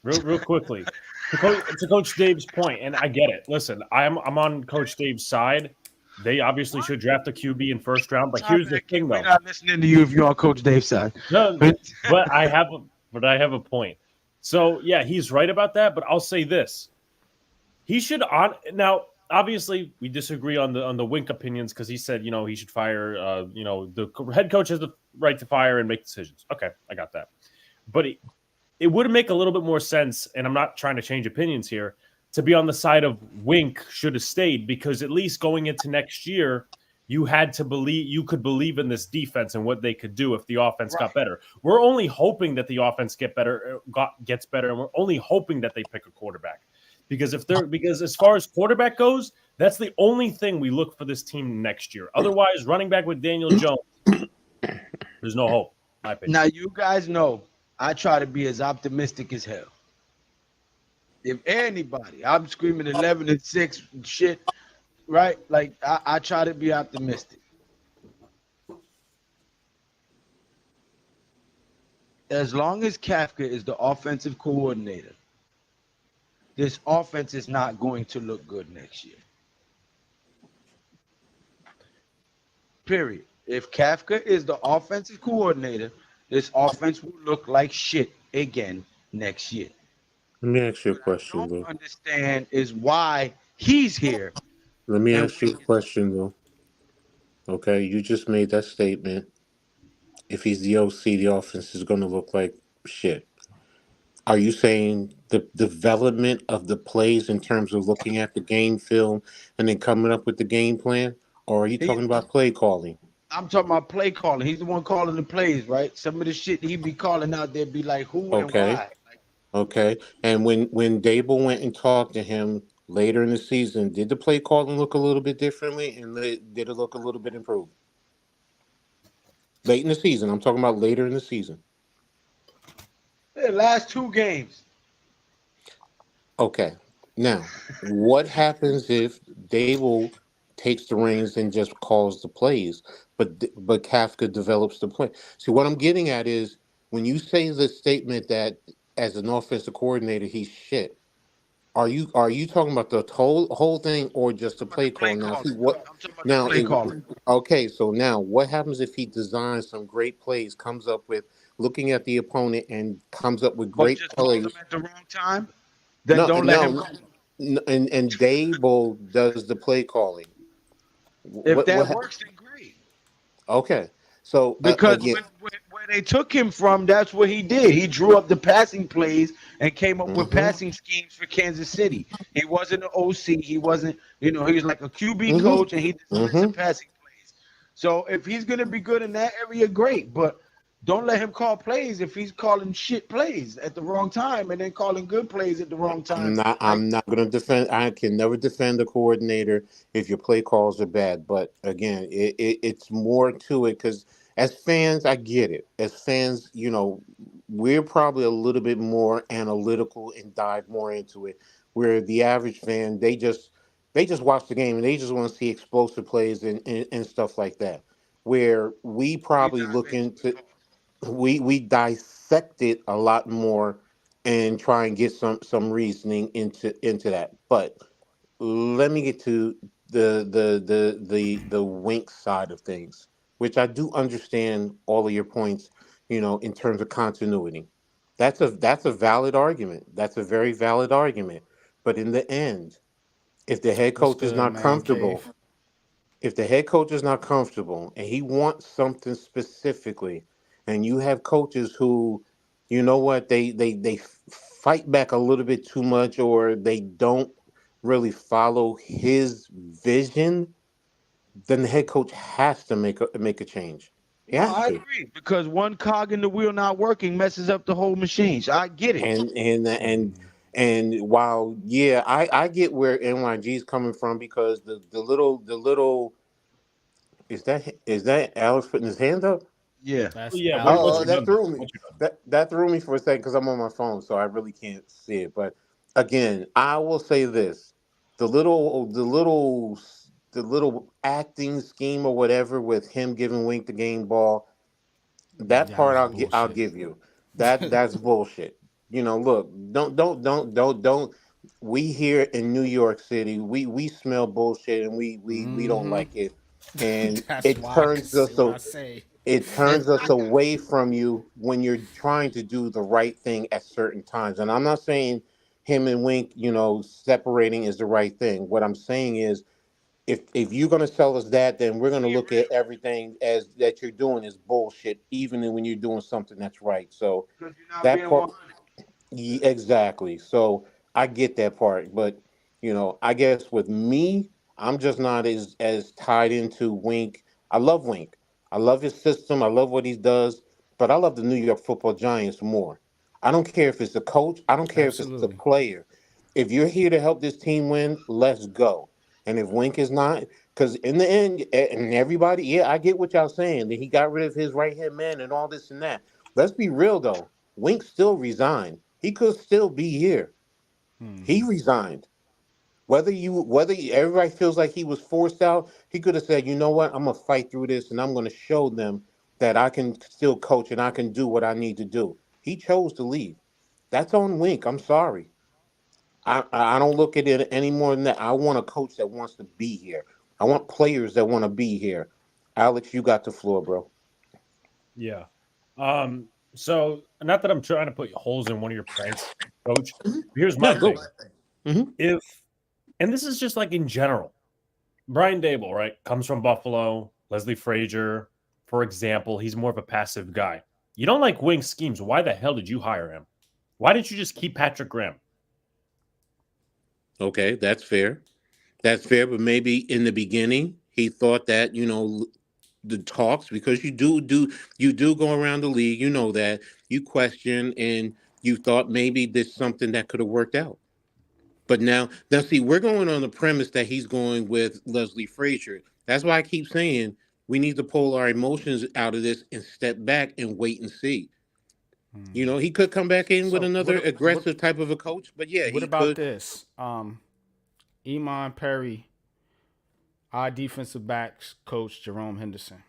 Real quickly. To Coach Dave's point, and I get it. Listen, I'm on Coach Dave's side. They obviously should draft a QB in first round, but here's the thing, though. We're not listening to you if you're on Coach Dave's side. No, but I have a point. So yeah, he's right about that. But I'll say this: he should now. Obviously, we disagree on the Wink opinions because he said he should fire. The head coach has the right to fire and make decisions. Okay, I got that. But it would make a little bit more sense, and I'm not trying to change opinions here, to be on the side of Wink should have stayed, because at least going into next year, you could believe in this defense and what they could do if the offense got better. We're only hoping that the offense gets better, and we're only hoping that they pick a quarterback. Because as far as quarterback goes, that's the only thing we look for this team next year. Otherwise, running back with Daniel Jones, there's no hope, in my opinion. Now, you guys know I try to be as optimistic as hell. If anybody, I'm screaming 11-6 shit, right? Like, I try to be optimistic. As long as Kafka is the offensive coordinator, this offense is not going to look good next year. Period. If Kafka is the offensive coordinator, this offense will look like shit again next year. Let me ask you a question, What I though. don't understand is why he's here. Let me ask you a question, though. Okay, you just made that statement. If he's the OC, the offense is going to look like shit. Are you saying the development of the plays in terms of looking at the game film and then coming up with the game plan? Or are you talking about play calling? I'm talking about play calling. He's the one calling the plays, right? Some of the shit he be calling out there be like, who and why? Like, Okay. And when Dable went and talked to him later in the season, did the play calling look a little bit differently, and did it look a little bit improved? Late in the season. I'm talking about later in the season. the last two games. Okay. Now, what happens if Dable takes the reins and just calls the plays, but Kafka develops the play? See, what I'm getting at is when you say the statement that as an offensive coordinator he's shit, are you talking about the whole thing or just the play call? Now, see what now? Okay, so now what happens if he designs some great plays, comes up with looking at the opponent and comes up with great plays at the wrong time? Then don't let him. And Dable does the play calling. If that works, then great. Okay, so because where they took him from, that's what he did. He drew up the passing plays and came up with passing schemes for Kansas City. He wasn't an OC. He wasn't, he was like a QB coach, and he designed some passing plays. So if he's going to be good in that area, great. But don't let him call plays if he's calling shit plays at the wrong time and then calling good plays at the wrong time. I'm not going to defend. I can never defend the coordinator if your play calls are bad. But again, it's more to it because as fans, I get it. As fans, we're probably a little bit more analytical and dive more into it. Where the average fan, they just watch the game and they just want to see explosive plays and stuff like that. Where we We probably dive look into it. into we dissect it a lot more and try and get some reasoning into that. But let me get to the Wink side of things, which I do understand all of your points, in terms of continuity. That's a valid argument. That's a very valid argument. But in the end, if the head What's coach is good, not man? comfortable, Cave. if the head coach is not comfortable and he wants something specifically, and you have coaches who, you know what, they fight back a little bit too much, or they don't really follow his vision, then the head coach has to make a change. He No, has I to. agree because one cog in the wheel not working messes up the whole machine. So I get it. And while, yeah, I get where NYG is coming from, because the little is that Alex putting his hand up? Yeah. That's Yeah, once Alex. Oh, you're that done, threw me. once you're done. That threw me for a second because I'm on my phone, so I really can't see it. But again, I will say this: the little acting scheme or whatever with him giving Wink the game ball, that That part was I'll bullshit. give you. That's bullshit. Look, don't. We here in New York City, we smell bullshit, and we don't Hmm. like it, and That's it why I turns say us what I so say. it turns us away from you when you're trying to do the right thing at certain times. And I'm not saying him and Wink, separating is the right thing. What I'm saying is, if you're gonna sell us that, then we're gonna look at everything as that you're doing is bullshit, even when you're doing something that's right. So Because you're not that being part. 100. Exactly. So I get that part, but I guess with me, I'm just not as tied into Wink. I love Wink. I love his system. I love what he does, but I love the New York Football Giants more. I don't care if it's the coach. I don't care if it's the Absolutely. player. If you're here to help this team win, let's go. And if Wink is not, because in the end, and everybody, yeah, I get what y'all saying, that he got rid of his right hand man and all this and that. Let's be real though. Wink still resigned. He could still be here. He Hmm. resigned. Everybody feels like he was forced out, he could have said, "You know what? I'm gonna fight through this, and I'm gonna show them that I can still coach and I can do what I need to do." He chose to leave. That's on Wink. I'm sorry. I don't look at it any more than that. I want a coach that wants to be here. I want players that want to be here. Alex, you got the floor, bro. Yeah. So not that I'm trying to put holes in one of your pranks, coach. Here's No, my go. thing. Hmm. If and this is just like in general. Brian Dable, right? Comes from Buffalo. Leslie Frazier, for example, he's more of a passive guy. You don't like Wing schemes. Why the hell did you hire him? Why didn't you just keep Patrick Graham? Okay, that's fair. That's fair, but maybe in the beginning he thought that the talks, because you do go around the league, that you question, and you thought maybe there's something that could have worked out. But now see, we're going on the premise that he's going with Leslie Frazier. That's why I keep saying we need to pull our emotions out of this and step back and wait and see. Hmm. He could come back in with So another aggressive type of a coach, but yeah, what he about could. this? Iman Perry, our defensive backs coach Jerome Henderson.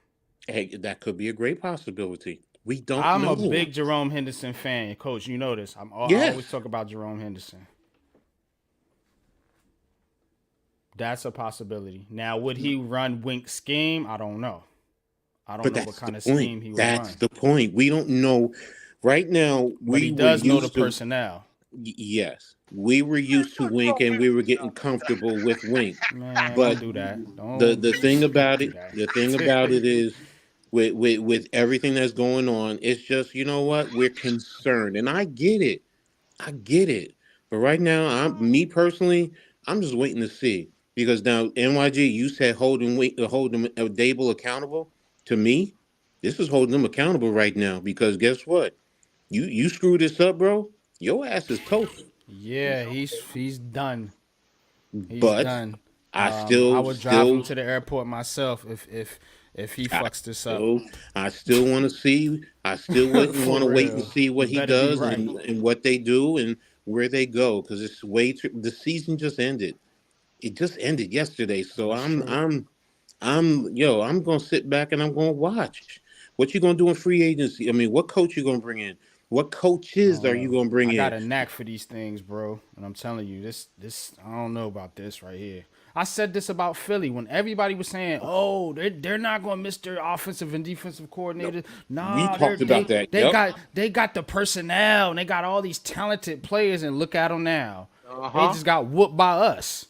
Hey, that could be a great possibility. We don't I'm a know. big Jerome Henderson fan, coach. You know this. I always Yes. talk about Jerome Henderson. That's a possibility. Now, would he run Wink scheme? I don't know. I don't But know what that's the kind of point. scheme he would That's run. the point. We don't know. Right now, But we he were does know the used to, personnel. yes, we were used to Wink, and we were getting comfortable with Wink. Man, don't But do that. the thing Don't about do it, the thing about that. it is, with everything that's going on, it's just, what, we're concerned, and I get it. I get it. But right now, me personally, I'm just waiting to see, because now NYG, you said holding Dable accountable. To me, this is holding them accountable right now, because guess what? You screw this up, bro. Your ass is toast. Yeah, he's done. He's But done. I would drive him to the airport myself if he fucks this up. I still want to see. I still wouldn't want to wait and real. see what You he better be does right. and what they do and where they go because it's way too. The season just ended. It just ended yesterday, so That's true. I'm gonna sit back and I'm gonna watch. What you gonna do in free agency? I mean, what coach you gonna bring in? What I coaches don't are you know. gonna bring I in? got a knack for these things, bro. And I'm telling you, this I don't know about this right here. I said this about Philly when everybody was saying, "Oh, they're not going to miss their offensive and defensive No, coordinators." we Nah, talked about that. Yep. they got the personnel and they got all these talented players. And look at them now. They Uh-huh. just got whooped by us.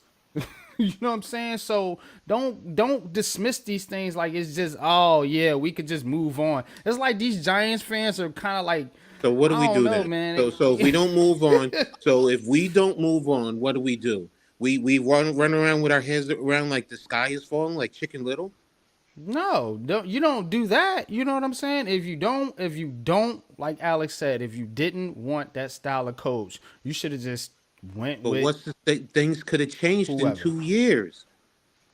You know what I'm saying? So don't dismiss these things like it's just, oh yeah, we could just move on. It's like these Giants fans are kind of like, So what do I we don't do know, then? man. So if we don't move on, so if we don't move on, what do we do? We run around with our heads around like the sky is falling, like Chicken Little. No, you don't do that. You know what I'm saying? If you don't, like Alex said, if you didn't want that style of coach, you should have just went But with what's things could have changed in whoever. 2 years.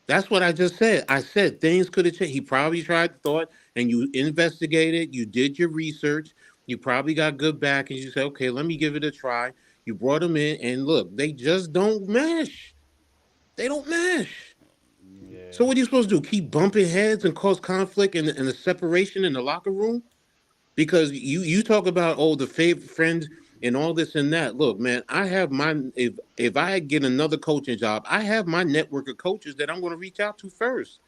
That's what I just said. I said things could have changed. He probably tried, thought, and you investigated. You did your research. You probably got good back, and you said, "Okay, let me give it a try." You brought them in, and look, they just don't mesh. They don't mesh. So Yeah. what are you supposed to do? Keep bumping heads and cause conflict and the separation in the locker room? Because you talk about the favorite friends and all this and that. Look, man, I have my if I get another coaching job, I have my network of coaches that I'm going to reach out to first.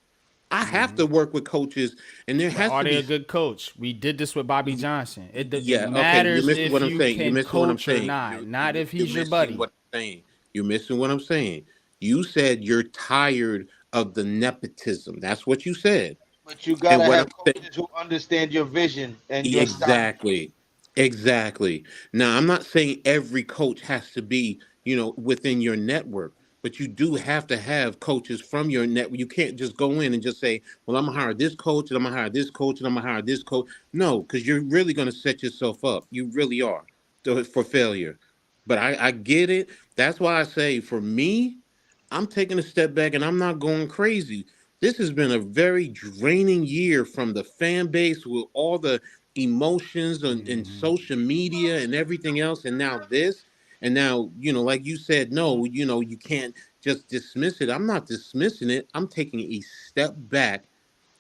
I have to work with coaches, and there But has are to they be. a good coach? We did this with Bobby Johnson. It Yeah, okay, you're matters missing if what I'm you saying. You're can missing what I'm coach or saying. not, not if You're he's your missing buddy. what I'm saying. You're missing what I'm saying. You said you're tired of the nepotism. That's what you said. But you And gotta what I'm have saying. coaches who understand your vision and your style. Exactly. Exactly. Now, I'm not saying every coach has to be, within your network, but you do have to have coaches from your network. You can't just go in and just say, well, I'm going to hire this coach and I'm going to hire this coach and I'm going to hire this coach. No, because you're really going to set yourself up. You really are for failure. But I get it. That's why I say for me, I'm taking a step back and I'm not going crazy. This has been a very draining year from the fan base with all the emotions and social media and everything else. And now this, and now, like you said, no, you can't just dismiss it. I'm not dismissing it. I'm taking a step back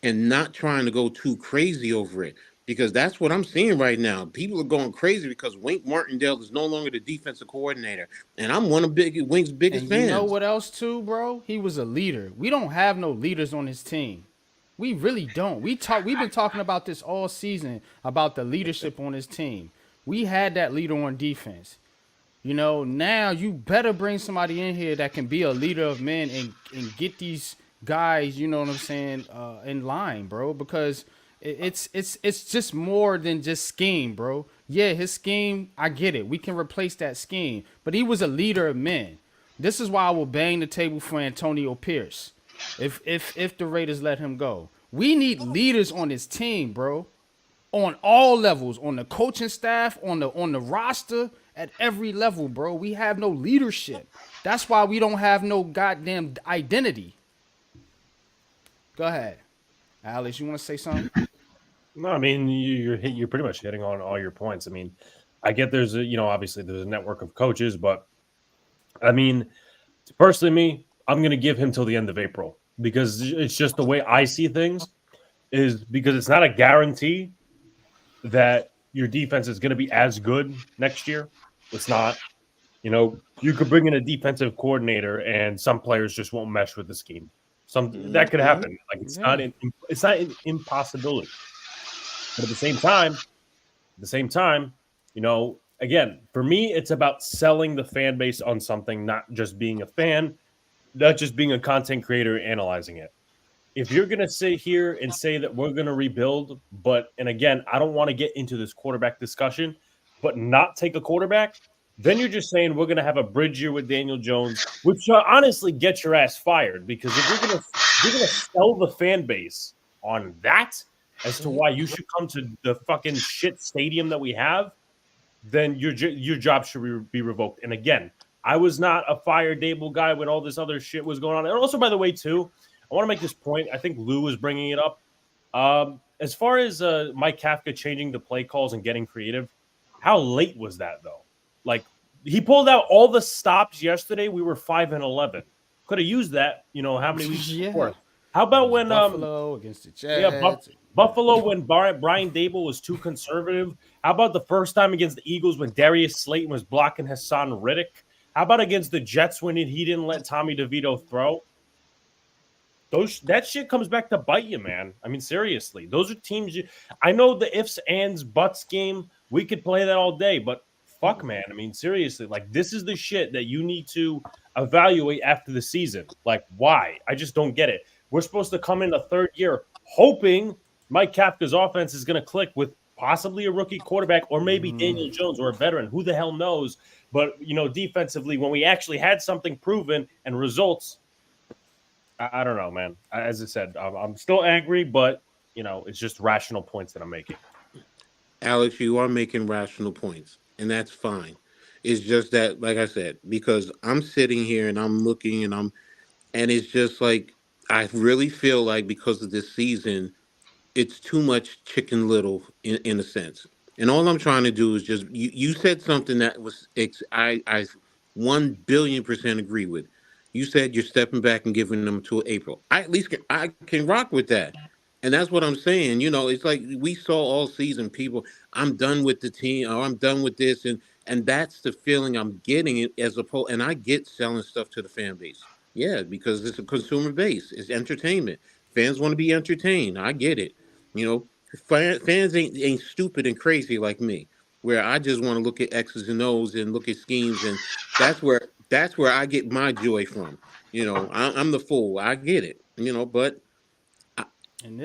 and not trying to go too crazy over it because that's what I'm seeing right now. People are going crazy because Wink Martindale is no longer the defensive coordinator, and I'm one of Wink's biggest And you know fans. what else too, bro? He was a leader. We don't have no leaders on his team. We really don't. We've been talking about this all season about the leadership on his team. We had that leader on defense. Now you better bring somebody in here that can be a leader of men and get these guys, you know what I'm saying, in line, bro. Because it's just more than just scheme, bro. Yeah, his scheme, I get it. We can replace that scheme, but he was a leader of men. This is why I will bang the table for Antonio Pierce. If the Raiders let him go, we need leaders on this team, bro, on all levels, on the coaching staff, on the roster, at every level, bro. We have no leadership. That's why we don't have no goddamn identity. Go ahead, Alex. You want to say something? No, I mean you're pretty much hitting on all your points. I mean, I get there's obviously there's a network of coaches, but I mean, personally, I'm going to give him till the end of April because it's just the way I see things. Is because it's not a guarantee that your defense is going to be as good next year. It's not. You could bring in a defensive coordinator and some players just won't mesh with the scheme. That could Mhm. happen. Like Yeah. it's not an impossibility. But at the same time, again, for me, it's about selling the fan base on something, not just being a fan, not just being a content creator, analyzing it. If you're going to sit here and say that we're going to rebuild, and again, I don't want to get into this quarterback discussion, but not take a quarterback, then you're just saying we're going to have a bridge year with Daniel Jones, which honestly gets your ass fired. Because if you're going to sell the fan base on that as to why you should come to the fucking shit stadium that we have, then your job should be revoked. And again, I was not a fire Dable guy when all this other shit was going on. And also, by the way, too, I want to make this point. I think Lou was bringing it up. As far as Mike Kafka changing the play calls and getting creative, how late was that, though? Like, he pulled out all the stops yesterday. We were 5-11. Could have used that, how many weeks before? How about when Buffalo against the Jets? Yeah, Buffalo when Brian Dable was too conservative. How about the first time against the Eagles when Darius Slayton was blocking Hassan Riddick? How about against the Jets when he didn't let Tommy DeVito throw? That shit comes back to bite you, man. I mean, seriously, those are teams. I know the ifs, ands, buts game. We could play that all day, but fuck, man. I mean, seriously, like this is the shit that you need to evaluate after the season. Like, why? I just don't get it. We're supposed to come in the third year hoping Mike Kafka's offense is going to click with possibly a rookie quarterback or maybe Daniel Jones or a veteran. Who the hell knows? But, defensively, when we actually had something proven and results, I don't know, man. As I said, I'm still angry, but, it's just rational points that I'm making. Alex, you are making rational points, and that's fine. It's just that, like I said, because I'm sitting here and I'm looking and it's just like, I really feel like because of this season, it's too much Chicken Little in a sense. And all I'm trying to do is just, you said something that was, I 1,000,000,000% agree with. You said you're stepping back and giving them till April. I can rock with that. And that's what I'm saying. It's like we saw all season people, I'm done with the team, or I'm done with this. And that's the feeling I'm getting as opposed, and I get selling stuff to the fan base. Yeah, because it's a consumer base. It's entertainment. Fans want to be entertained. I get it. Fans ain't stupid and crazy like me, where I just want to look at X's and O's and look at schemes, and that's where I get my joy from. I'm the fool. I get it. But I'm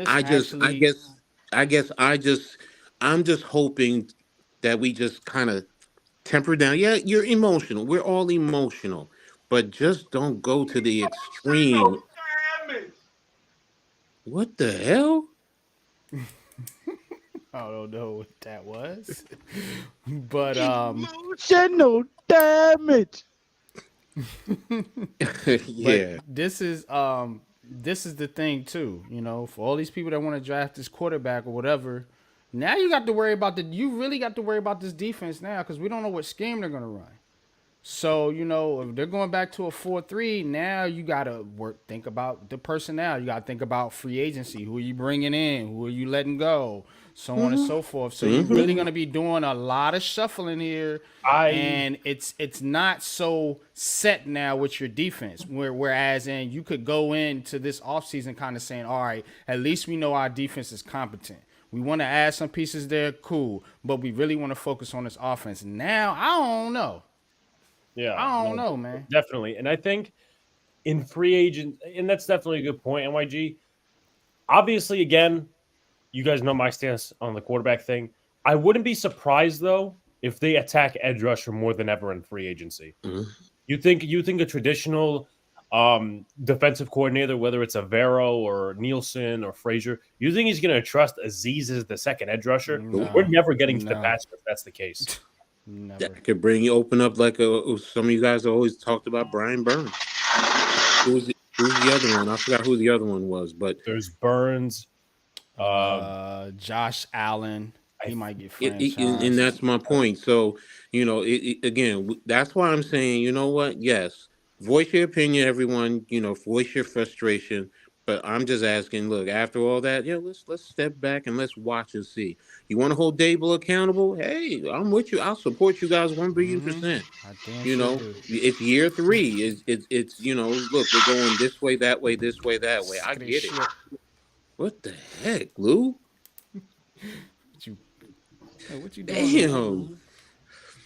just hoping that we just kind of temper down. Yeah, you're emotional. We're all emotional, but just don't go to the extreme. What the hell? I don't know what that was, but emotional damage. Yeah, but this is the thing too. For all these people that want to draft this quarterback or whatever, now you really got to worry about this defense now because we don't know what scheme they're gonna run. So, if they're going back to a 4-3, now you got to think about the personnel. You got to think about free agency. Who are you bringing in? Who are you letting go? So on and so forth. So you're really going to be doing a lot of shuffling here. And it's not so set now with your defense. Whereas you could go into this offseason kind of saying, all right, at least we know our defense is competent. We want to add some pieces there, cool. But we really want to focus on this offense. Now, I don't know. Yeah, I don't know, man. Definitely. And I think in free agent, and that's definitely a good point, NYG. Obviously, again, you guys know my stance on the quarterback thing. I wouldn't be surprised, though, if they attack edge rusher more than ever in free agency. Mm-hmm. You think a traditional defensive coordinator, whether it's Avero or Nielsen or Frazier, you think he's going to trust Aziz as the second edge rusher? No, we're never getting to the pass if that's the case. Never. That could open up like some of you guys always talked about Brian Burns. Who's the other one? I forgot who the other one was, but there's Burns, Josh Allen. He might get franchised. And that's my point. So again, that's why I'm saying, you know what? Yes, voice your opinion, everyone. Voice your frustration. But I'm just asking, look, after all that, let's step back and let's watch and see. You want to hold Dable accountable? Hey, I'm with you. I'll support you guys 1,000,000,000%. It's year 3. It's look, we're going this way, that way, this way, that way. I get it. What the heck, Lou? What you doing? Damn.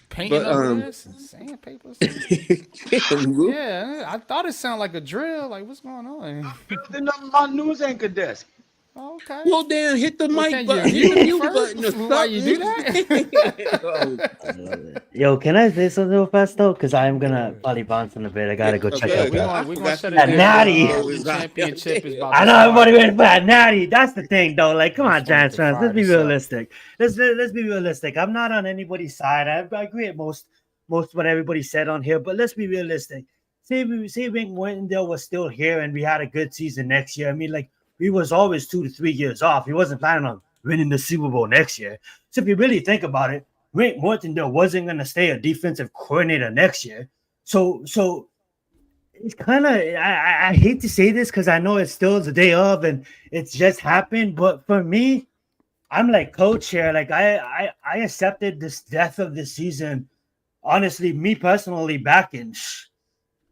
Painting up this and sandpaper. Yeah, I thought it sounded like a drill. Like, what's going on? I'm building up my news anchor desk. Okay. Well, then hit the mic button. Hit the mute button. Why you do that? Yo, can I say something real fast though? Because I'm gonna probably bounce in a bit. I gotta go check out. We're gonna set that natty. Championship is about. I know everybody waiting for that natty. That's the thing, though. Like, come on, Giants fans. Let's be realistic. Let's be realistic. I'm not on anybody's side. I agree with most most of what everybody said on here. But let's be realistic. Say Wink Martindale was still here and we had a good season next year. I mean, like, we was always 2 to 3 years off. He wasn't planning on winning the Super Bowl next year. So if you really think about it, Wink Martindale wasn't going to stay a defensive coordinator next year. So it's kind of, I hate to say this because I know it's still the day of and it's just happened. But for me, I'm like coach here. Like I accepted this death of the season. Honestly, me personally, back in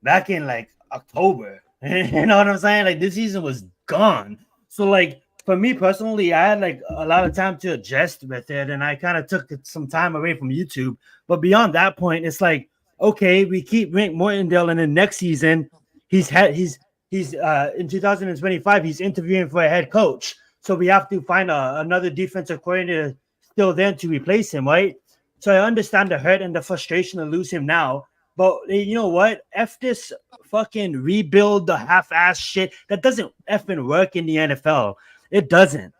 like October. You know what I'm saying? Like this season was gone. So like for me personally, I had like a lot of time to adjust with it, and I kind of took some time away from YouTube. But beyond that point, it's like, okay, we keep Wink Martindale, and then next season, he's in 2025, he's interviewing for a head coach. So we have to find another defensive coordinator still then to replace him, right? So I understand the hurt and the frustration to lose him now. But you know what? F this fucking rebuild the half-ass shit. That doesn't effing work in the NFL. It doesn't.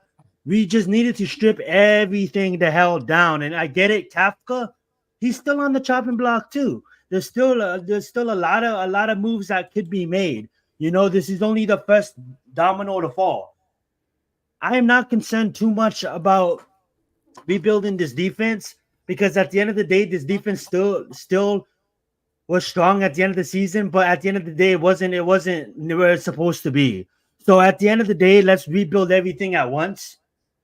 We just needed to strip everything the hell down. And I get it, Kafka, he's still on the chopping block too. There's still a lot of moves that could be made. You know, this is only the first domino to fall. I am not concerned too much about rebuilding this defense because at the end of the day, this defense still was strong at the end of the season, but at the end of the day, it wasn't where it's supposed to be. So at the end of the day, let's rebuild everything at once.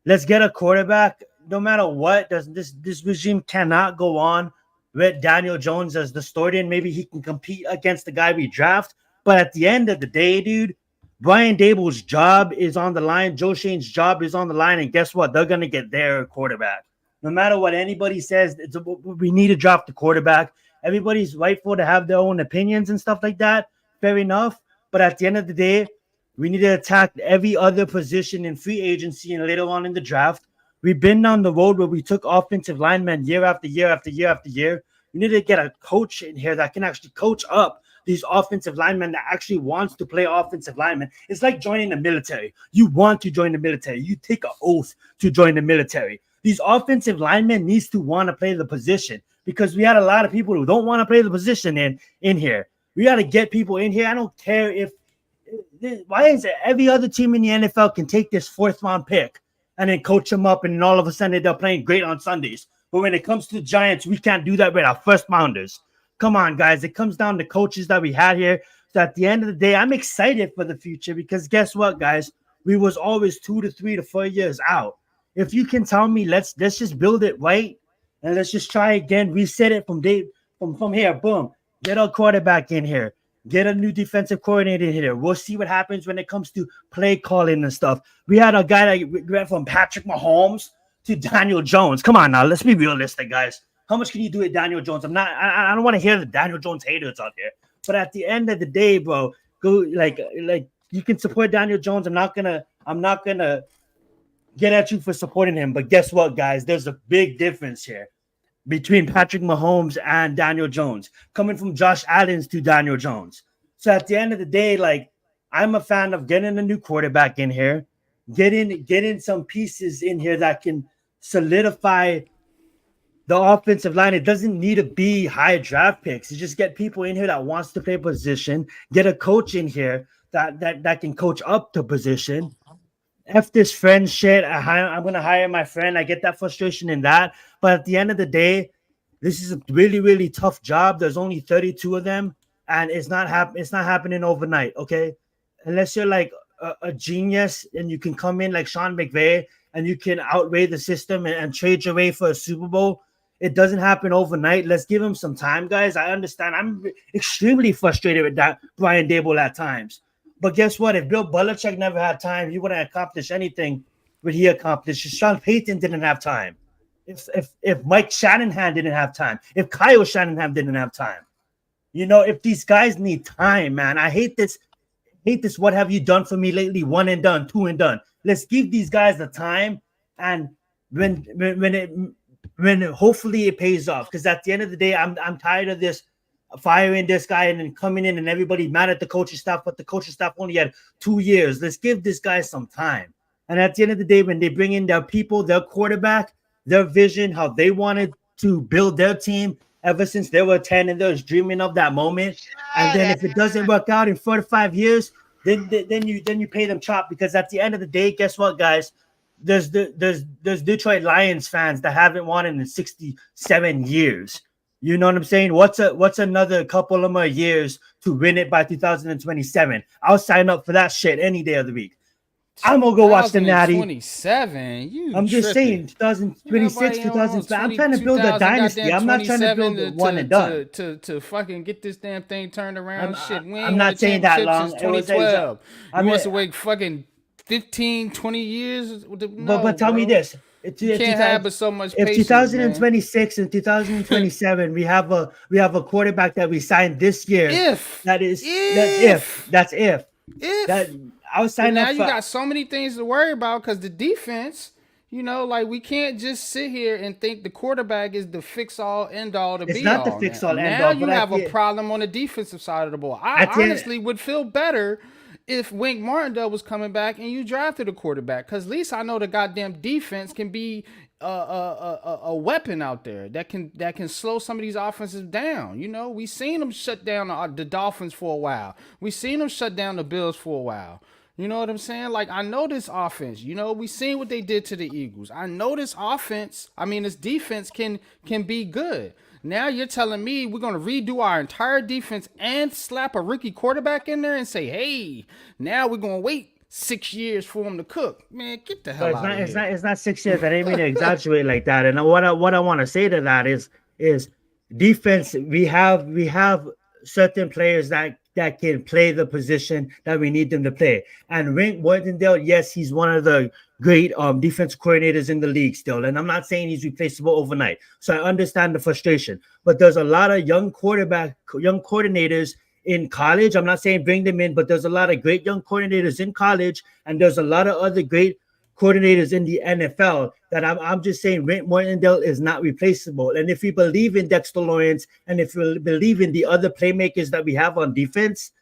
Let's get a quarterback. No matter what, this regime cannot go on with Daniel Jones as the starter. Maybe he can compete against the guy we draft. But at the end of the day, dude, Brian Dable's job is on the line. Joe Shane's job is on the line. And guess what? They're going to get their quarterback. No matter what anybody says, we need to draft the quarterback. Everybody's rightful to have their own opinions and stuff like that. Fair enough. But at the end of the day, we need to attack every other position in free agency and later on in the draft. We've been down the road where we took offensive linemen year after year after year after year. We need to get a coach in here that can actually coach up these offensive linemen that actually wants to play offensive linemen. It's like joining the military. You want to join the military. You take an oath to join the military. These offensive linemen needs to want to play the position because we had a lot of people who don't want to play the position in here. We got to get people in here. I don't care if why is it every other team in the NFL can take this 4th round pick and then coach them up and then all of a sudden they're playing great on Sundays. But when it comes to the Giants, we can't do that with our first rounders. Come on, guys. It comes down to coaches that we had here. So at the end of the day, I'm excited for the future because guess what, guys? We was always 2 to 3 to 4 years out. If you can tell me, let's just build it right and let's just try again, reset it from here. Boom. Get a quarterback in here. Get a new defensive coordinator in here. We'll see what happens when it comes to play calling and stuff. We had a guy that went from Patrick Mahomes to Daniel Jones. Come on now, let's be realistic, guys. How much can you do with Daniel Jones? I don't want to hear the Daniel Jones haters out there. But at the end of the day, bro, go like you can support Daniel Jones. I'm not gonna get at you for supporting him. But guess what, guys? There's a big difference here between Patrick Mahomes and Daniel Jones, coming from Josh Allen to Daniel Jones. So at the end of the day, like, I'm a fan of getting a new quarterback in here, getting some pieces in here that can solidify the offensive line. It doesn't need to be high draft picks. You just get people in here that wants to play position, get a coach in here that can coach up the position. F this friend shit. I'm going to hire my friend. I get that frustration in that. But at the end of the day, this is a really, really tough job. There's only 32 of them, and it's not happening overnight, okay? Unless you're like a genius and you can come in like Sean McVay and you can outweigh the system and trade your way for a Super Bowl. It doesn't happen overnight. Let's give him some time, guys. I understand. I'm extremely frustrated with that Brian Dable at times. But guess what? If Bill Belichick never had time, he wouldn't accomplish anything what he accomplished. Sean Payton didn't have time. If Mike Shanahan didn't have time, if Kyle Shanahan didn't have time, you know, if these guys need time, man, I hate this. What have you done for me lately? 1 and done, 2 and done. Let's give these guys the time, and when hopefully it pays off. Because at the end of the day, I'm tired of this firing this guy and then coming in and everybody mad at the coaching staff, but the coaching staff only had 2 years. Let's give this guy some time. And at the end of the day, when they bring in their people, their quarterback, their vision, how they wanted to build their team, ever since they were 10 and they was dreaming of that moment. And then if it doesn't work out in 4 to 5 years, then you pay them chop, because at the end of the day, guess what, guys? There's Detroit Lions fans that haven't won in 67 years. You know what I'm saying? What's another couple of more years to win it by 2027? I'll sign up for that shit any day of the week. I'm gonna go watch the Natty. 27. I'm just saying, 2026, 2007. I'm trying to build a dynasty. I'm not trying to build a one and done. To fucking get this damn thing turned around. Shit, we ain't I'm not saying that long. Since 2012. You want to wait fucking 15, 20 years? No, but tell me this. You can't have but so much patience, if 2026 and 2027 we have a quarterback that we signed this year. That's if. I was signing now up. You got so many things to worry about because the defense, you know, like we can't just sit here and think the quarterback is the fix-all, end-all, it's not the fix-all, end-all. Now you have a problem on the defensive side of the ball. I honestly would feel better if Wink Martindale was coming back and you drafted a quarterback, because at least I know the goddamn defense can be a weapon out there that can slow some of these offenses down. You know, we seen them shut down the Dolphins for a while. We seen them shut down the Bills for a while. You know what I'm saying? Like, I know this offense. You know, we seen what they did to the Eagles. I know this offense. I mean, this defense can be good. Now you're telling me we're going to redo our entire defense and slap a rookie quarterback in there and say, hey, now we're going to wait 6 years for him to cook. Man, get the hell out of here. It's not 6 years. I didn't mean to exaggerate like that. And what I want to say to that is defense. We have certain players that can play the position that we need them to play. And Wink Martindale, yes, he's one of the great defense coordinators in the league still. And I'm not saying he's replaceable overnight. So I understand the frustration. But there's a lot of young coordinators in college. I'm not saying bring them in, but there's a lot of great young coordinators in college. And there's a lot of other great coordinators in the NFL that I'm just saying Wink Martindale is not replaceable. And if you believe in Dexter Lawrence and if you believe in the other playmakers that we have on defense,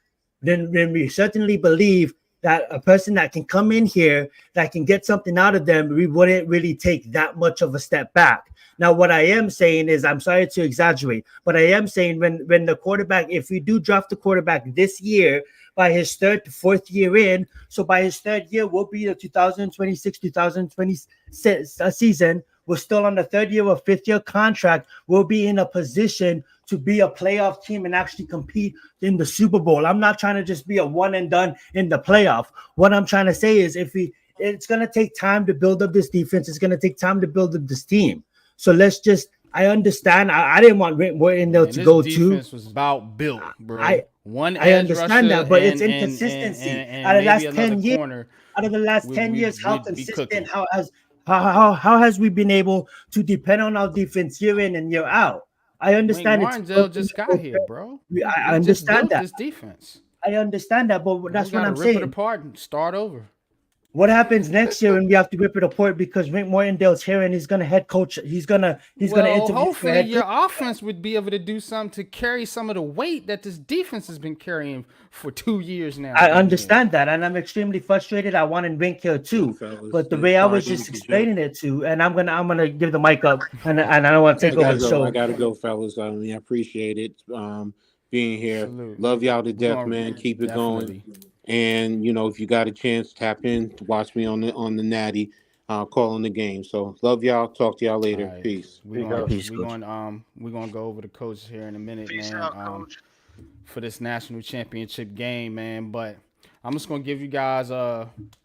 then we certainly believe that a person that can come in here that can get something out of them, we wouldn't really take that much of a step back. Now, what I am saying is, I'm sorry to exaggerate, but I am saying when the quarterback, if we do draft the quarterback this year, by his third to fourth year in, so by his third year will be the 2026-2027 season. We're still on the third year or fifth year contract. We'll be in a position to be a playoff team and actually compete in the Super Bowl. I'm not trying to just be a one and done in the playoff. What I'm trying to say is it's going to take time to build up this defense. It's going to take time to build up this team. So I understand. I didn't want Wink Martindale to go too. Defense was about built, bro. I understand that, but it's inconsistency. Out of the last 10 years, how consistent? How has we been able to depend on our defense year in and year out? I understand. Martindale just got here, bro. I understand that. This defense. I understand that, but that's what I'm saying. Rip it apart and start over. What happens next year when we have to rip it apart because Wink Martindale's here and he's gonna head coach? He's gonna interview. Hopefully, your offense would be able to do something to carry some of the weight that this defense has been carrying for 2 years now. I understand that, and I'm extremely frustrated. I wanted Wink here too, but the way I was just explaining it to, and I'm gonna give the mic up, and I don't want to take over the show. I gotta go, fellas. I appreciate it. Being here. Salute. Love y'all to death, man. Keep it going. And if you got a chance, tap in, watch me on the Natty, calling the game. So love y'all. Talk to y'all later. Right. Peace. We're gonna go over the coaches here in a minute, Peace man. Out, for this national championship game, man. But I'm just gonna give you guys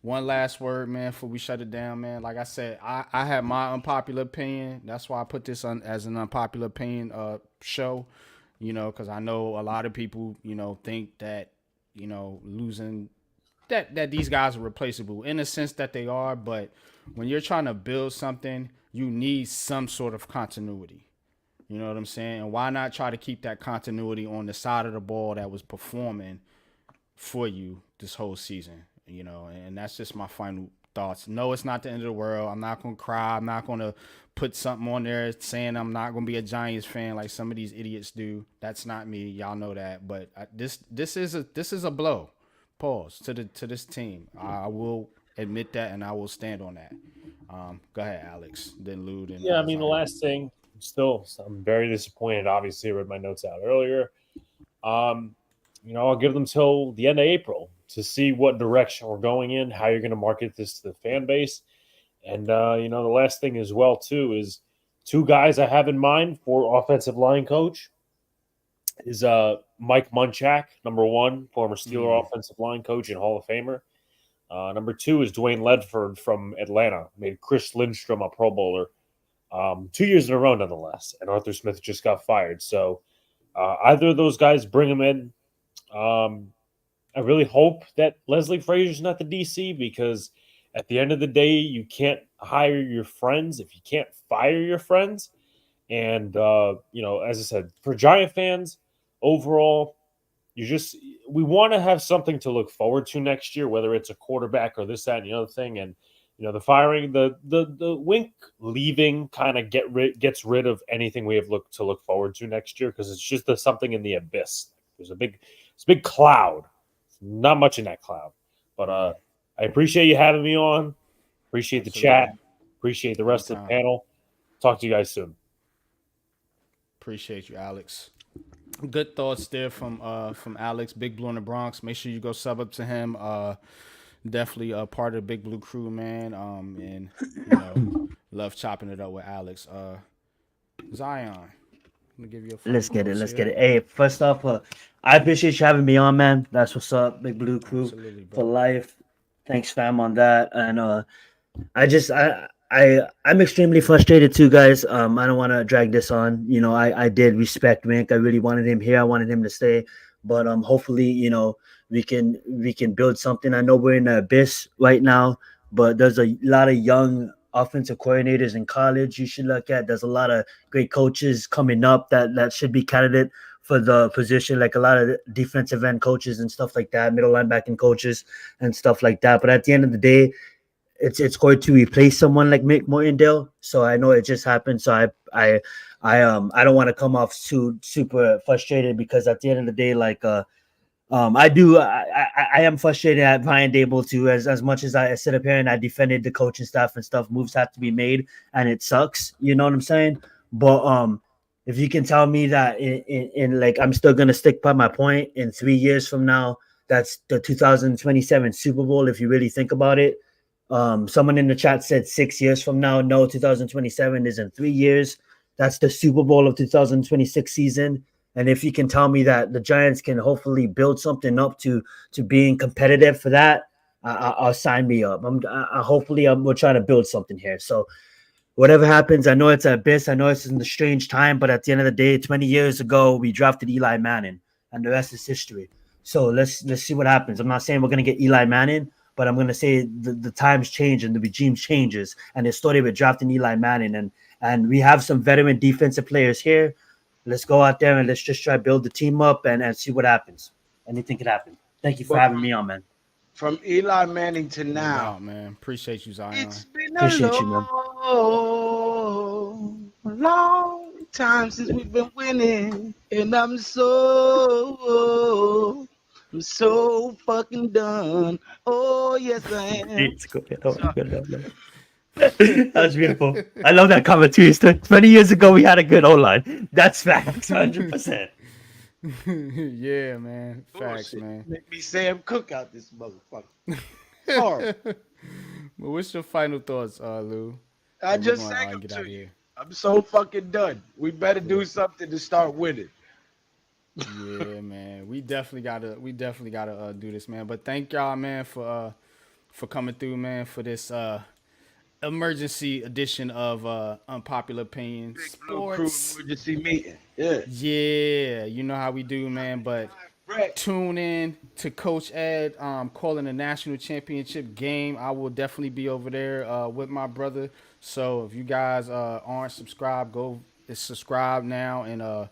one last word, man, before we shut it down, man. Like I said, I have my unpopular opinion. That's why I put this on as an unpopular opinion show. Because I know a lot of people, think that. Losing that these guys are replaceable in the sense that they are, but when you're trying to build something, you need some sort of continuity. You know what I'm saying? And why not try to keep that continuity on the side of the ball that was performing for you this whole season? And that's just my final thoughts. No, it's not the end of the world. I'm not going to cry. I'm not going to put something on there saying I'm not going to be a Giants fan like some of these idiots do. That's not me. Y'all know that. But this is a blow. Pause to this team. I will admit that, and I will stand on that. Go ahead, Alex. Then Lude. The last thing, I'm very disappointed. Obviously, I read my notes out earlier. I'll give them till the end of April to see what direction we're going in, how you're going to market this to the fan base. And, the last thing as well, too, is two guys I have in mind for offensive line coach is Mike Munchak, number one, former Steeler offensive line coach and Hall of Famer. Number two is Dwayne Ledford from Atlanta, made Chris Lindstrom a Pro Bowler 2 years in a row, nonetheless. And Arthur Smith just got fired. So either of those guys, bring them in. I really hope that Leslie Frazier's not the DC, because at the end of the day, you can't hire your friends if you can't fire your friends. And, as I said, for Giant fans, overall, we want to have something to look forward to next year, whether it's a quarterback or this, that, and the other thing. And, the firing, the Wink leaving kind of gets rid of anything we have to look forward to next year, because it's just something in the abyss. There's a big cloud. Not much in that cloud. But I appreciate you having me on. Appreciate the chat. Appreciate the rest of the panel. Talk to you guys soon. Appreciate you, Alex. Good thoughts there from Alex, Big Blue in the Bronx. Make sure you go sub up to him. Definitely a part of the Big Blue crew, man. And love chopping it up with Alex. Zion, I'm gonna give you a Let's get it. Hey, first off, I appreciate you having me on, man. That's what's up, Big Blue crew for life. Thanks, fam, on that. And I'm extremely frustrated too, guys. I don't want to drag this on. I did respect Wink. I really wanted him here. I wanted him to stay. But hopefully, we can build something. I know we're in the abyss right now, but there's a lot of young offensive coordinators in college you should look at. There's a lot of great coaches coming up that should be candidate for the position, like a lot of defensive end coaches and stuff like that, middle linebacking coaches and stuff like that. But at the end of the day, it's going to replace someone like Wink Martindale. So I know it just happened. So I don't want to come off super frustrated, because at the end of the day, like I am frustrated at Brian Dable too, as much as I sit up here and I defended the coaching staff and stuff. Moves have to be made, and it sucks. You know what I'm saying? But if you can tell me that in like, I'm still gonna stick by my point in 3 years from now, that's the 2027 Super Bowl. If you really think about it. Someone in the chat said 6 years from now. No, 2027 is in 3 years. That's the Super Bowl of 2026 season. And if you can tell me that the Giants can hopefully build something up to being competitive for that, I'll sign me up. We're trying to build something here. So whatever happens, I know it's an abyss. I know it's in a strange time, but at the end of the day, 20 years ago, we drafted Eli Manning, and the rest is history. So let's see what happens. I'm not saying we're going to get Eli Manning, but I'm going to say the times change and the regime changes, and it started with drafting Eli Manning, and we have some veteran defensive players here. Let's go out there and let's just try to build the team up and see what happens. Anything can happen. Thank you for having me on, man. From Eli Manning to now, man. Appreciate you, Zion. It's been long time since we've been winning, and I'm so fucking done. Oh yes, I am. It's good. That was beautiful. I love that comment too. 20 years ago, we had a good O-line. That's facts, 100%. Yeah, man. Facts, man. Make me Sam Cook out this motherfucker. Horrible. Well, what's your final thoughts, Lou? I just sang them to you. I'm so fucking done. We better do something to start winning. Yeah, man. We definitely gotta do this, man. But thank y'all, man, for coming through, man, for this emergency edition of Unpopular Opinions Sports. Emergency meeting. Yeah, you know how we do, man. But tune in to Coach Ed calling the national championship game. I will definitely be over there with my brother. So if you guys aren't subscribed, go subscribe now and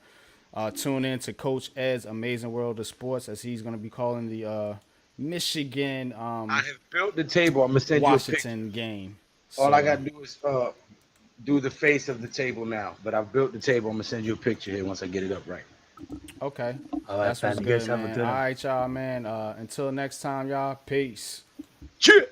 tune in to Coach Ed's Amazing World of Sports, as he's going to be calling the Michigan I have built the table. I'm gonna send Washington you a game. All I gotta do is do the face of the table now. But I've built the table. I'm gonna send you a picture here once I get it up right. Okay. All right, that's what's good, man. All right, y'all, man. Until next time, y'all. Peace. Cheers.